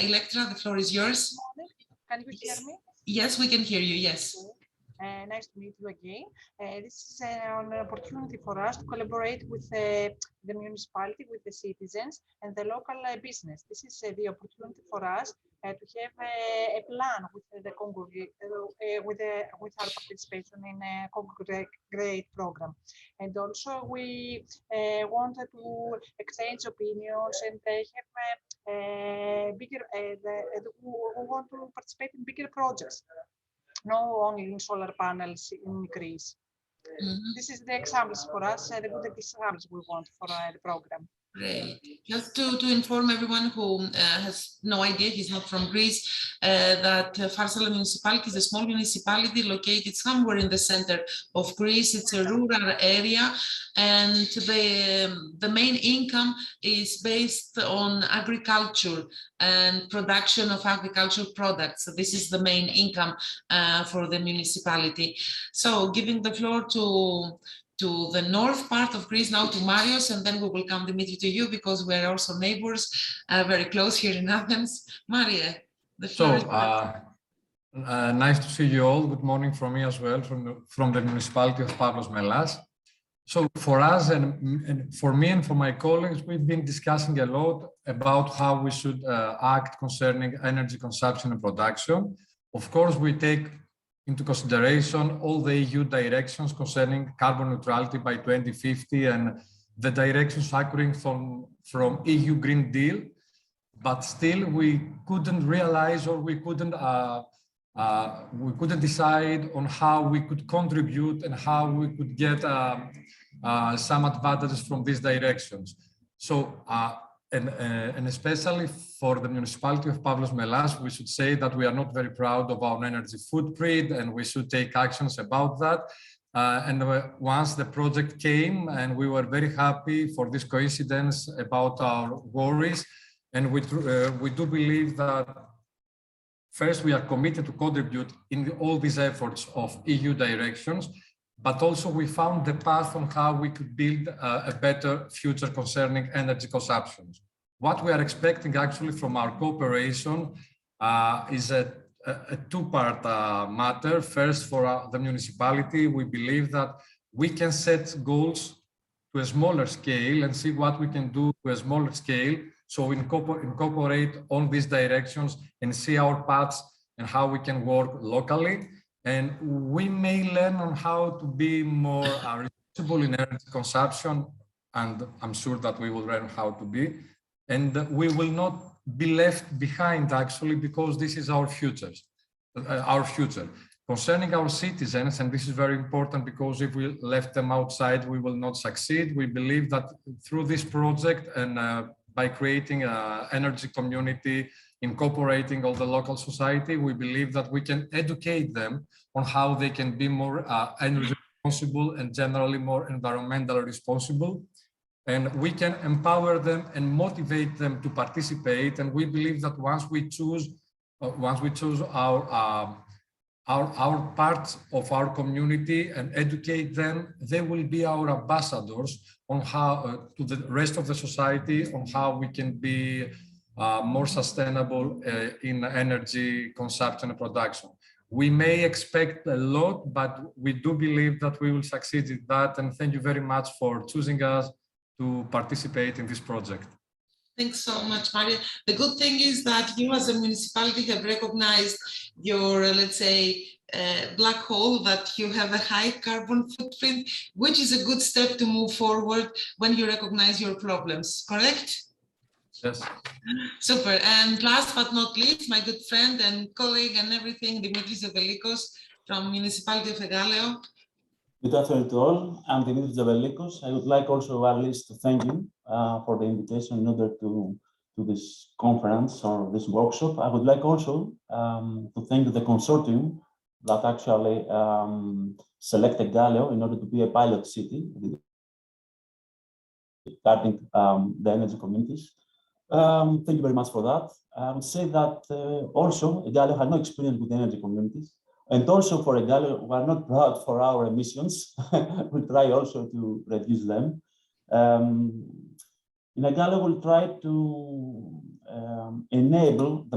Electra, the floor is yours. Can you hear me? Yes, we can hear you, yes. Nice to meet you again. This is an opportunity for us to collaborate with the municipality, with the citizens and the local business. This is the opportunity for us to have a plan with the CONGREGATE, with our participation in a CONGREGATE program. And also we wanted to exchange opinions and have bigger, we want to participate in bigger projects. Not only in solar panels in Greece. Mm-hmm. This is the examples for us, the good examples we want for the program. Great. Just to inform everyone who has no idea, he's not from Greece, that Farsala municipality is a small municipality located somewhere in the center of Greece. It's a rural area, and the main income is based on agriculture and production of agricultural products. So this is the main income for the municipality. So giving the floor to the north part of Greece now, to Marios, and then we will come, Dimitri, to you, because we're also neighbors, very close here in Athens. Maria, the floor is nice to see you all. Good morning from me as well, from the municipality of Pavlos Melas. So for us and for me and for my colleagues, we've been discussing a lot about how we should act concerning energy consumption and production. Of course, we take into consideration all the EU directions concerning carbon neutrality by 2050 and the directions occurring from EU Green Deal, but still we couldn't realize, or we couldn't decide on how we could contribute and how we could get some advantages from these directions. So, and especially for the municipality of Pavlos Melas, we should say that we are not very proud of our energy footprint, and we should take actions about that. And once the project came, and we were very happy for this coincidence about our worries, and we do believe that first we are committed to contribute in all these efforts of EU directions, but also we found the path on how we could build a better future concerning energy consumptions. What we are expecting actually from our cooperation is a two-part matter. First, for the municipality, we believe that we can set goals to a smaller scale and see what we can do to a smaller scale. So we incorporate on these directions and see our paths and how we can work locally. And we may learn on how to be more responsible in energy consumption, and I'm sure that we will learn how to be. And we will not be left behind, actually, because this is our future. Concerning our citizens, and this is very important because if we left them outside, we will not succeed. We believe that through this project and by creating an energy community, incorporating all the local society, we believe that we can educate them on how they can be more energy responsible and generally more environmentally responsible. And we can empower them and motivate them to participate. And we believe that once we choose our parts of our community and educate them, they will be our ambassadors on how to the rest of the society on how we can be more sustainable in energy consumption and production. We may expect a lot, but we do believe that we will succeed in that. And thank you very much for choosing us to participate in this project. Thanks so much, Maria. The good thing is that you as a municipality have recognized your, let's say, black hole, that you have a high carbon footprint, which is a good step to move forward when you recognize your problems, correct? Yes. Super. And last but not least, my good friend and colleague and everything, Dimitris Zovelikos from Municipality of Egaleo. Good afternoon to all. I'm Dimitris Zovelikos. I would like also, Alice, to thank you for the invitation in order to this conference or this workshop. I would like also to thank the consortium that actually selected Egaleo in order to be a pilot city regarding the energy communities. Thank you very much for that. I would say that also Egaleo had no experience with energy communities. And also for Egaleo, we are not proud for our emissions. We try also to reduce them. In Egaleo, we'll try to enable the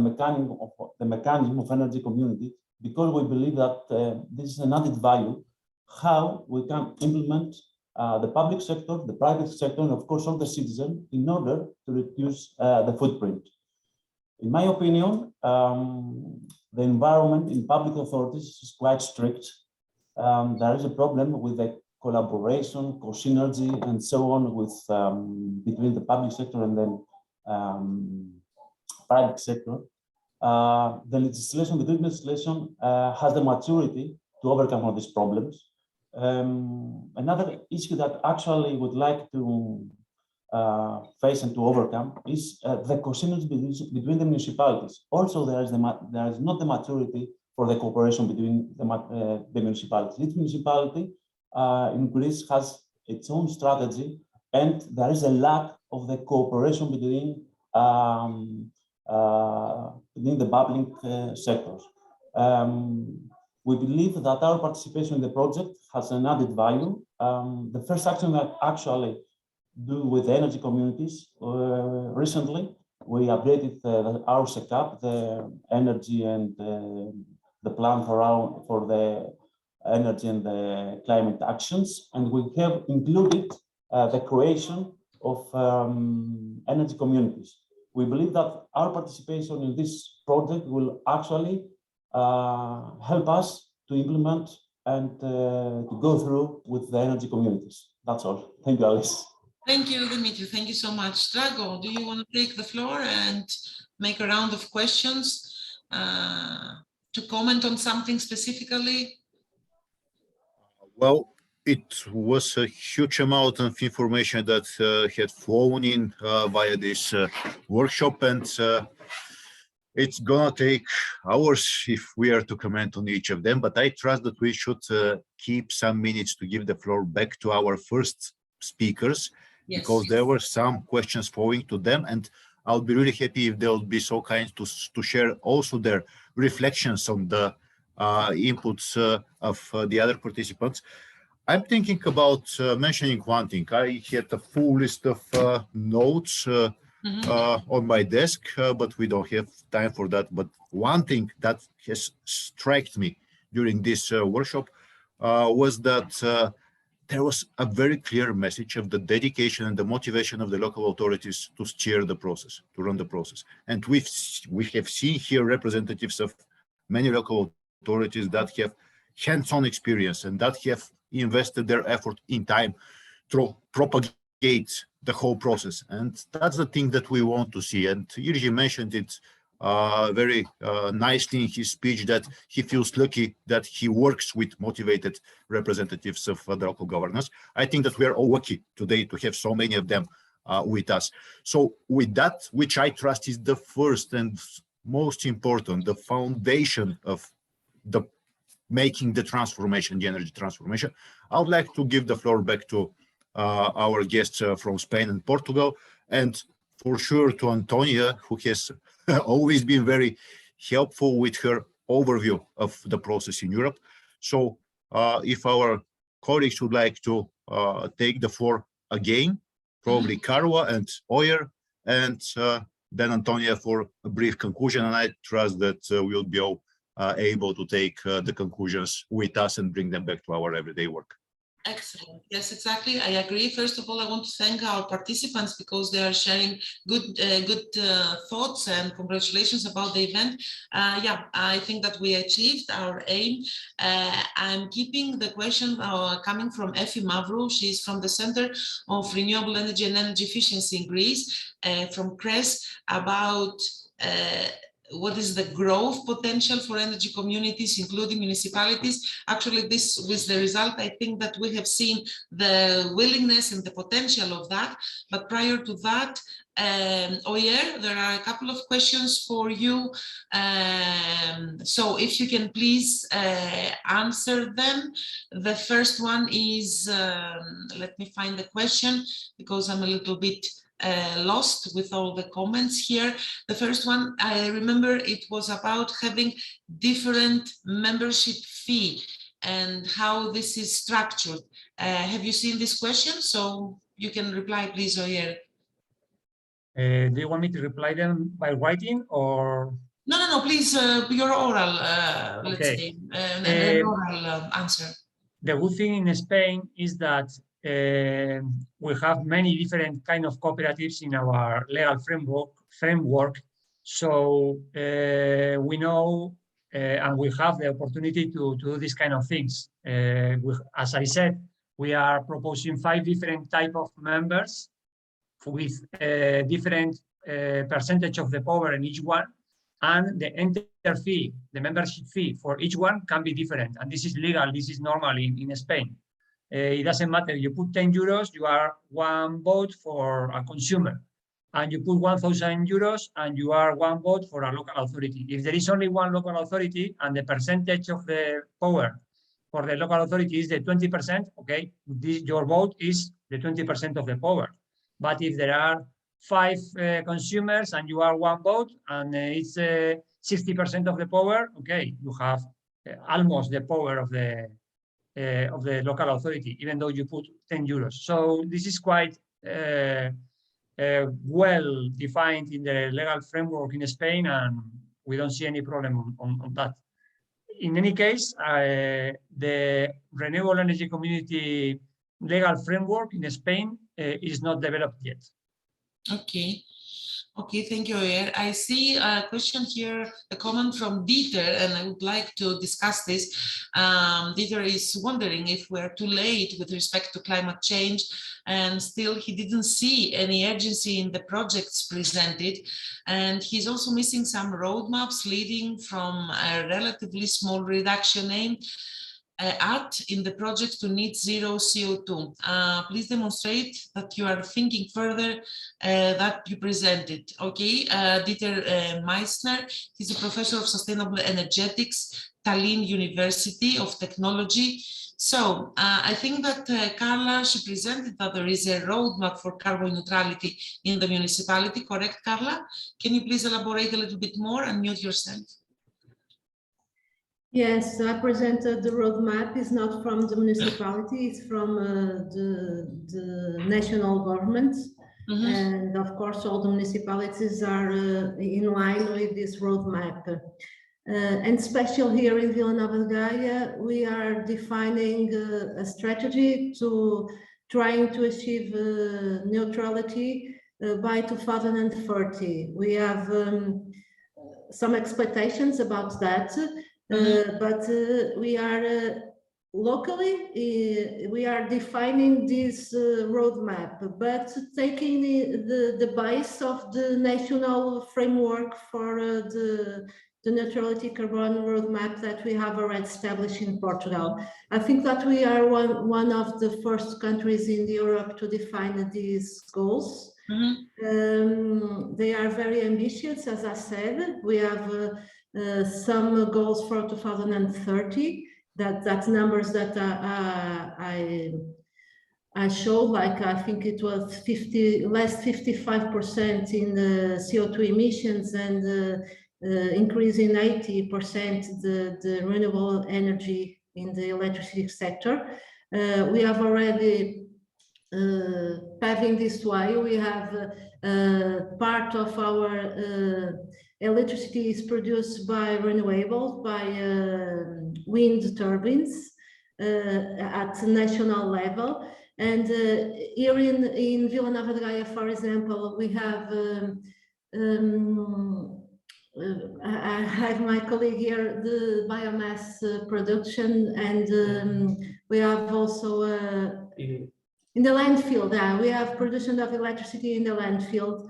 mechanism of energy community, because we believe that this is an added value, how we can implement the public sector, the private sector, and of course all the citizens in order to reduce the footprint. In my opinion, the environment in public authorities is quite strict. There is a problem with the collaboration, co-synergy, and so on with between the public sector and then private sector. The legislation, the green legislation, has the maturity to overcome all these problems. Another issue that actually would like to face and to overcome is the co-synergy between the municipalities. Also, there is not the maturity for the cooperation between the municipalities. Each municipality in Greece has its own strategy, and there is a lack of the cooperation between the public sectors. We believe that our participation in the project has an added value. The first action that actually do with the energy communities, recently we updated our setup, the energy and the plan for the energy and the climate actions, and we have included the creation of energy communities. We believe that our participation in this project will actually help us to implement and to go through with the energy communities. That's all. Thank you, Alice. Thank you, Dimitri. Thank you so much. Drago, do you want to take the floor and make a round of questions to comment on something specifically? Well, it was a huge amount of information that had flown in via this workshop, and it's gonna take hours if we are to comment on each of them, but I trust that we should keep some minutes to give the floor back to our first speakers, yes, because there were some questions flowing to them, and I'll be really happy if they'll be so kind to share also their reflections on the inputs of the other participants. I'm thinking about mentioning one thing. I had a full list of notes on my desk, but we don't have time for that. But one thing that has struck me during this workshop was that there was a very clear message of the dedication and the motivation of the local authorities to steer the process, to run the process. And we have seen here representatives of many local authorities that have hands-on experience and that have invested their effort in time to propagate the whole process. And that's the thing that we want to see. And Jiří mentioned it very nicely in his speech, that he feels lucky that he works with motivated representatives of the local governance. I think that we are all lucky today to have so many of them with us. So with that, which I trust is the first and most important, the foundation of the making the transformation, the energy transformation, I would like to give the floor back to our guests from Spain and Portugal, and for sure to Antonia, who has always been very helpful with her overview of the process in Europe. So if our colleagues would like to take the floor again, probably Carla and Oyer, and then Antonia for a brief conclusion, and I trust that we'll be all able to take the conclusions with us and bring them back to our everyday work. Excellent. Yes, exactly. I agree. First of all, I want to thank our participants because they are sharing good thoughts, and congratulations about the event. Yeah, I think that we achieved our aim. I'm keeping the question coming from Efi Mavru. She's from the Center of Renewable Energy and Energy Efficiency in Greece, from CRES, about what is the growth potential for energy communities, including municipalities. Actually, this was the result. I think that we have seen the willingness and the potential of that. But prior to that, Oyer, there are a couple of questions for you. So if you can please answer them. The first one is, let me find the question because I'm a little bit lost with all the comments here. The first one, I remember it was about having different membership fee and how this is structured. Have you seen this question? So you can reply, please, Oyer. Do you want me to reply them by writing or? No, please, your oral, Okay. let's say, an oral answer. The good thing in Spain is that we have many different kind of cooperatives in our legal framework. So we know and we have the opportunity to do this kind of things. As I said, we are proposing 5 different type of members with different percentage of the power in each one, and the enter fee, the membership fee for each one can be different, and this is legal, this is normal in Spain. It doesn't matter. You put 10 euros, you are one vote for a consumer. And you put 1,000 euros and you are one vote for a local authority. If there is only one local authority and the percentage of the power for the local authority is the 20%, okay, your vote is the 20% of the power. But if there are 5 consumers and you are one vote and it's 60% of the power, okay, you have almost the power of the local authority, even though you put 10 euros. So this is quite well defined in the legal framework in Spain, and we don't see any problem on that. In any case, the renewable energy community legal framework in Spain is not developed yet. Okay. Okay, thank you, Oyer. I see a question here, a comment from Dieter, and I would like to discuss this. Dieter is wondering if we're too late with respect to climate change, and still he didn't see any urgency in the projects presented. And he's also missing some roadmaps leading from a relatively small reduction aim in the project to net zero CO2. Please demonstrate that you are thinking further that you presented. Okay, Dieter Meissner, he's a professor of sustainable energetics, Tallinn University of Technology. So I think that Carla, she presented that there is a roadmap for carbon neutrality in the municipality, correct, Carla? Can you please elaborate a little bit more and mute yourself? Yes, I presented the roadmap. It's not from the municipality, it's from the national government. Mm-hmm. And of course, all the municipalities are in line with this roadmap. And special here in Vila Nova de Gaia, we are defining a strategy to trying to achieve neutrality by 2030. We have some expectations about that. But we are locally, we are defining this roadmap, but taking the base of the national framework for the neutrality carbon roadmap that we have already established in Portugal. I think that we are one of the first countries in Europe to define these goals. Mm-hmm. They are very ambitious, as I said. We have some goals for 2030, that's numbers that I showed, like I think it was 55% in the CO2 emissions and increasing 80% the renewable energy in the electricity sector. We have already paving this way. We have part of our electricity is produced by renewable, by wind turbines at national level. And here in Vila Nova de Gaia, for example, we have, I have my colleague here, the biomass production, and we have also in the landfill, we have production of electricity in the landfill.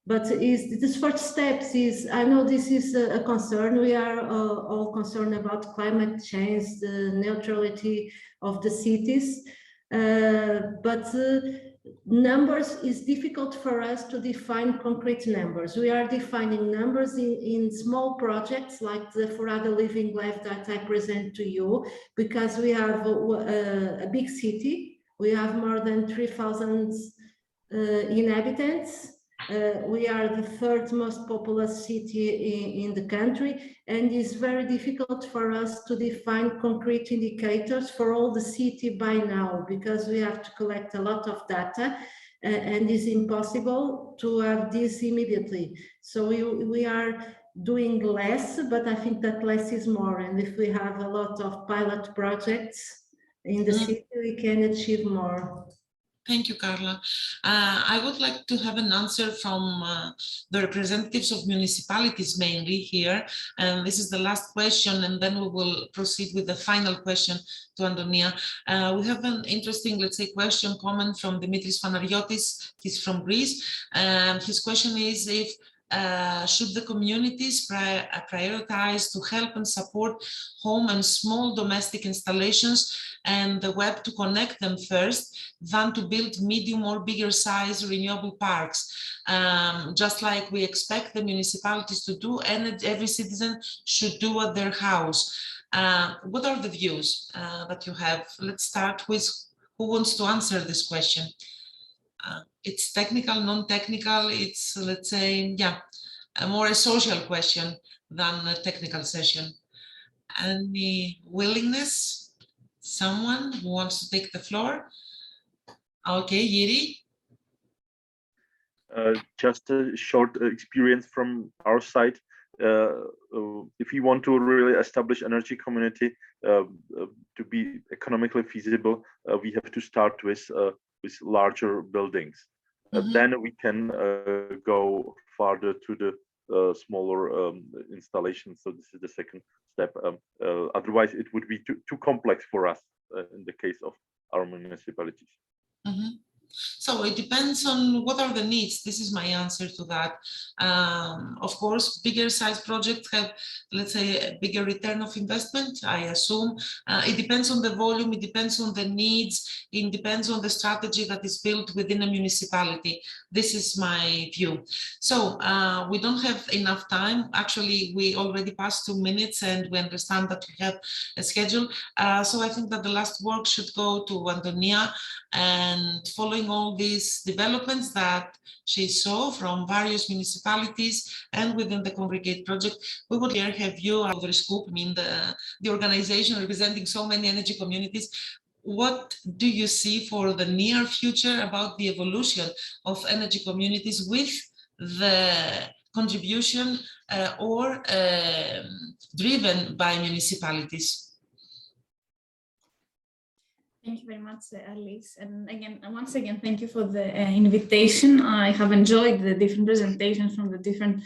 But this first steps is, I know this is a concern. We are all concerned about climate change, the neutrality of the cities. But numbers is difficult for us to define concrete numbers. We are defining numbers in small projects like the Forada Living Lab that I present to you, because we have a big city. We have more than 3,000 inhabitants. We are the third most populous city in the country, and it's very difficult for us to define concrete indicators for all the city by now, because we have to collect a lot of data, and it's impossible to have this immediately. So we are doing less, but I think that less is more. And if we have a lot of pilot projects in the city, we can achieve more. Thank you, Carla. I would like to have an answer from the representatives of municipalities mainly here. And this is the last question, and then we will proceed with the final question to Antonia. We have an interesting, let's say, comment from Dimitris Fanariotis. He's from Greece. And his question is if should the communities prioritize to help and support home and small domestic installations and the web to connect them first than to build medium or bigger size renewable parks? Just like we expect the municipalities to do, and every citizen should do at their house. What are the views that you have? Let's start with who wants to answer this question. It's technical, non-technical, it's, let's say, yeah, more a social question than a technical session. Any willingness? Someone who wants to take the floor? Okay, Yiri. Just a short experience from our side. If we want to really establish energy community to be economically feasible, we have to start with larger buildings. Then we can go farther to the smaller installations. So this is the second step. Otherwise, it would be too complex for us in the case of our municipalities. So it depends on what are the needs. This is my answer to that. Of course, bigger size projects have, let's say, a bigger return of investment, I assume. It depends on the volume, it depends on the needs, it depends on the strategy that is built within a municipality. This is my view. So we don't have enough time. Actually, we already passed 2 minutes and we understand that we have a schedule. So I think that the last word should go to Antonia, and following all these developments that she saw from various municipalities and within the CONGREGATE project, we would here have you over scope, I mean the organization representing so many energy communities. What do you see for the near future about the evolution of energy communities with the contribution or driven by municipalities? Thank you very much, Alice. And again, once again, thank you for the invitation. I have enjoyed the different presentations from the different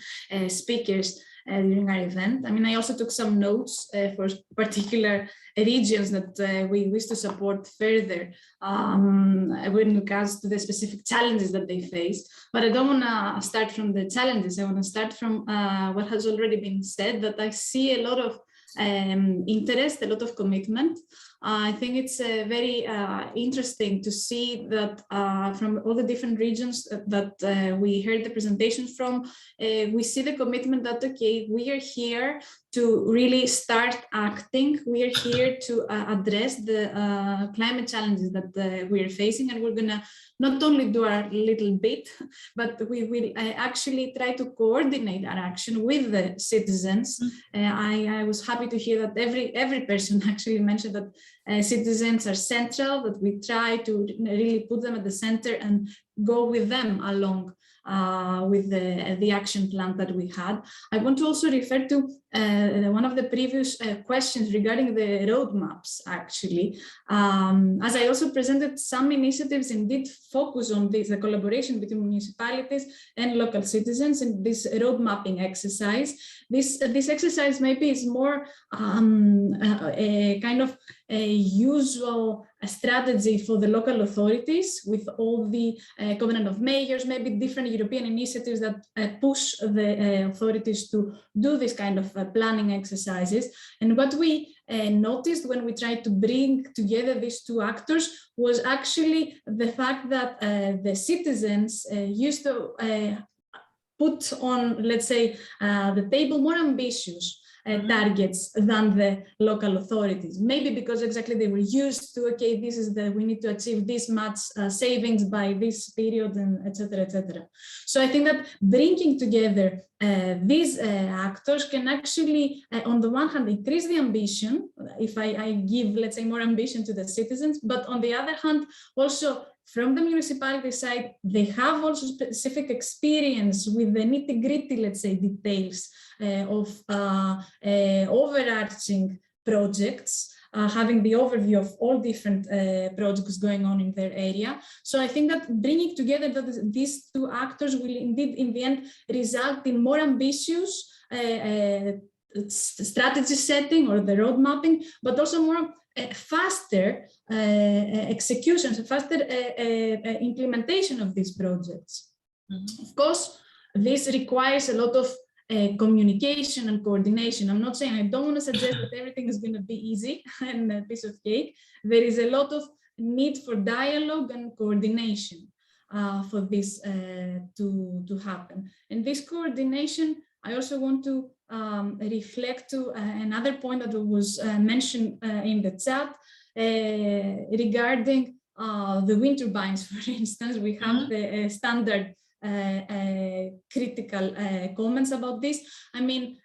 speakers during our event. I mean, I also took some notes for particular regions that we wish to support further with regards to the specific challenges that they face. But I don't want to start from the challenges. I want to start from what has already been said, that I see a lot of interest, a lot of commitment. I think it's very interesting to see that from all the different regions that we heard the presentations from, we see the commitment that, okay, we are here to really start acting. We are here to address the climate challenges that we are facing, and we're gonna not only do our little bit, but we will actually try to coordinate our action with the citizens. I was happy to hear that every person actually mentioned that citizens are central, that we try to really put them at the center and go with them along with the action plan that we had. I want to also refer to one of the previous questions regarding the roadmaps, actually. As I also presented, some initiatives indeed focus on this, the collaboration between municipalities and local citizens in this road mapping exercise. This exercise maybe is more a kind of a usual strategy for the local authorities, with all the Covenant of Mayors, maybe different European initiatives that push the authorities to do this kind of planning exercises. And what we noticed when we tried to bring together these two actors was actually the fact that the citizens used to put on, let's say, the table more ambitious targets than the local authorities. Maybe because exactly they were used to, okay, this is we need to achieve this much savings by this period, and etc., etc. So I think that bringing together these actors can actually, on the one hand, increase the ambition, if I give, let's say, more ambition to the citizens, but on the other hand, also from the municipality side, they have also specific experience with the nitty-gritty, let's say, details of overarching projects, having the overview of all different projects going on in their area. So I think that bringing together these two actors will indeed, in the end, result in more ambitious strategy setting or the road mapping, but also more faster execution, faster implementation of these projects. Of course, This requires a lot of communication and coordination. I'm not saying, I don't want to suggest that everything is going to be easy and a piece of cake. There is a lot of need for dialogue and coordination for this to happen. And this coordination, I also want to reflect to another point that was mentioned in the chat regarding the wind turbines. For instance, we have the standard critical comments about this. I mean,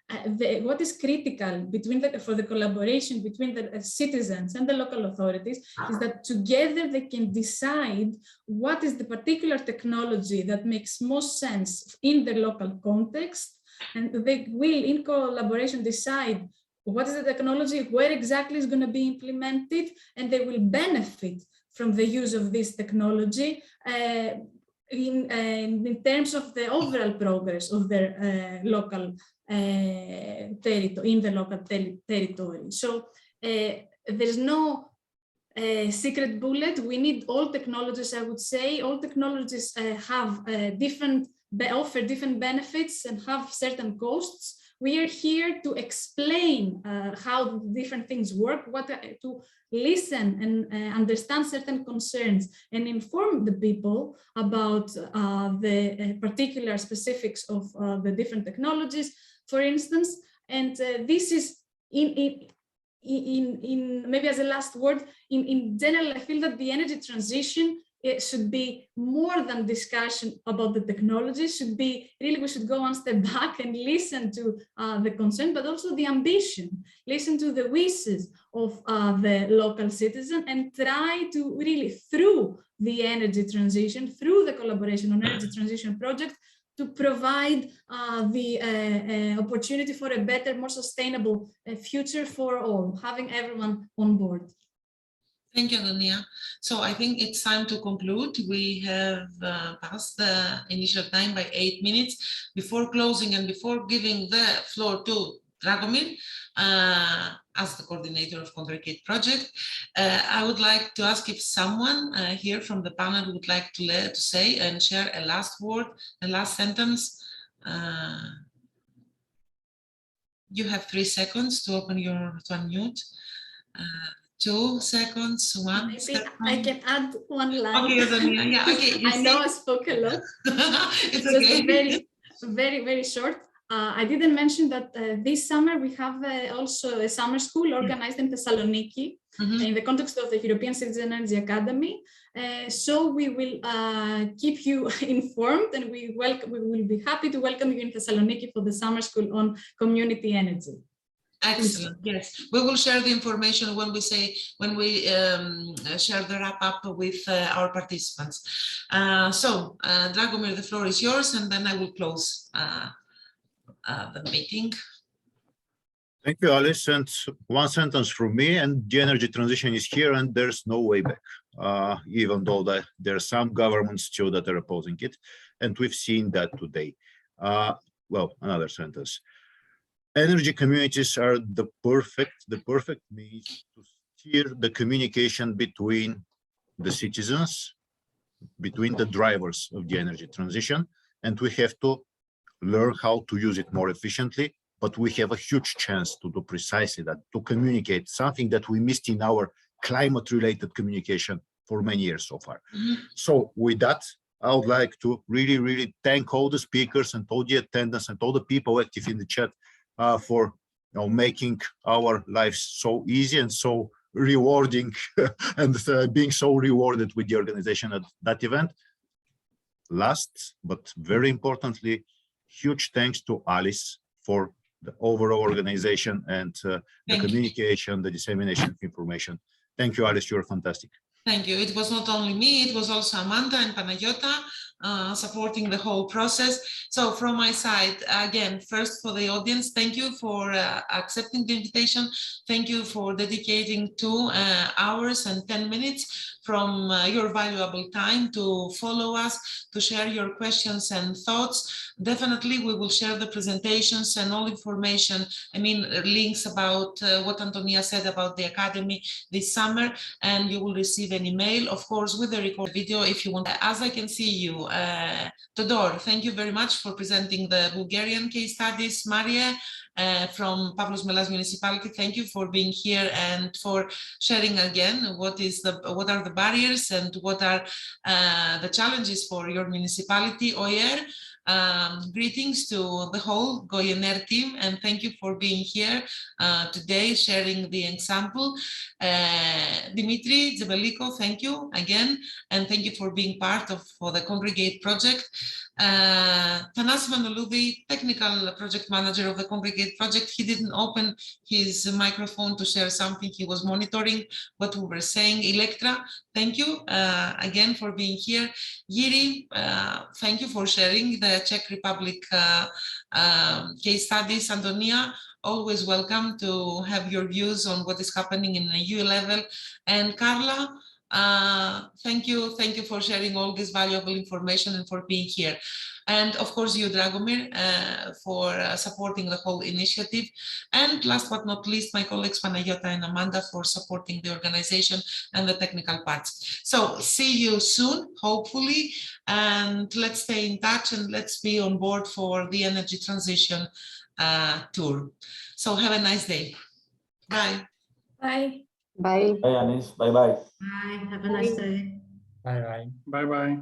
what is critical between for the collaboration between the citizens and the local authorities is that together they can decide what is the particular technology that makes most sense in the local context, and they will, in collaboration, decide what is the technology, where exactly is going to be implemented, and they will benefit from the use of this technology in terms of the overall progress of their local territory, in the local territory. So there's no secret bullet. We need all technologies, I would say. All technologies have offer different benefits and have certain costs. We are here to explain how different things work, to listen and understand certain concerns and inform the people about the particular specifics of the different technologies, for instance. And this is in maybe as a last word, in general, I feel that the energy transition, it should be more than discussion about the technology. Should be really, we should go one step back and listen to the concern, but also the ambition, listen to the wishes of the local citizen, and try to really, through the energy transition, through the collaboration on energy transition project, to provide the opportunity for a better, more sustainable future for all, having everyone on board. Thank you, Antonia. So I think it's time to conclude. We have passed the initial time by 8 minutes. Before closing and before giving the floor to Dragomir, as the coordinator of CONGREGATE project, I would like to ask if someone here from the panel would like to say and share a last word, a last sentence. You have 3 seconds to open to unmute. 2 seconds, 1 Maybe second. I can add one line. Okay, Antonia. Yeah, okay. I know I spoke a lot. It's just okay. very short. I didn't mention that this summer we have also a summer school organized in Thessaloniki in the context of the European Citizen Energy Academy. So we will keep you informed, and we will be happy to welcome you in Thessaloniki for the summer school on community energy. Excellent. Yes, we will share the information when we share the wrap up with our participants. So, Dragomir, the floor is yours, and then I will close the meeting. Thank you, Alice. And one sentence from me, and the energy transition is here, and there's no way back. Even though there are some governments too that are opposing it, and we've seen that today. Well, another sentence. Energy communities are the perfect means to steer the communication between the citizens, between the drivers of the energy transition, and we have to learn how to use it more efficiently. But we have a huge chance to do precisely that, to communicate something that we missed in our climate-related communication for many years so far. So with that, I would like to really thank all the speakers and all the attendants and all the people active in the chat for making our lives so easy and so rewarding and being so rewarded with the organization at that event. Last, but very importantly, huge thanks to Alice for the overall organization and the communication, the dissemination of information. Thank you, Alice, you're fantastic. Thank you. It was not only me, it was also Amanda and Panagiotta supporting the whole process. So from my side, again, first for the audience, thank you for accepting the invitation. Thank you for dedicating 2 hours and 10 minutes from your valuable time to follow us, to share your questions and thoughts. Definitely, we will share the presentations and all information, I mean, links about what Antonia said about the Academy this summer, and you will receive an email, of course, with the recorded video if you want. As I can see you Todor, thank you very much for presenting the Bulgarian case studies. Maria from Pavlos Melas municipality, thank you for being here and for sharing again what are the barriers and what are the challenges for your municipality. Oyer, greetings to the whole Goyener team, and thank you for being here today, sharing the example. Dimitri Zebeliko, thank you again, and thank you for being part of the CONGREGATE project. Tanas Manouloudi, technical project manager of the CONGREGATE project, he didn't open his microphone to share something. He was monitoring what we were saying. Electra, thank you again for being here. Yiri, thank you for sharing the Czech Republic case studies. Antonia, always welcome to have your views on what is happening in the EU level. And Carla, thank you for sharing all this valuable information and for being here. And of course you, Dragomir, for supporting the whole initiative. And last but not least, my colleagues Panayota and Amanda for supporting the organization and the technical parts. So see you soon, hopefully, and let's stay in touch and let's be on board for the energy transition tour. So have a nice day. Bye. Bye. Bye. Bye, Anis. Bye-bye. Bye. Have a nice day. Bye bye. Bye-bye.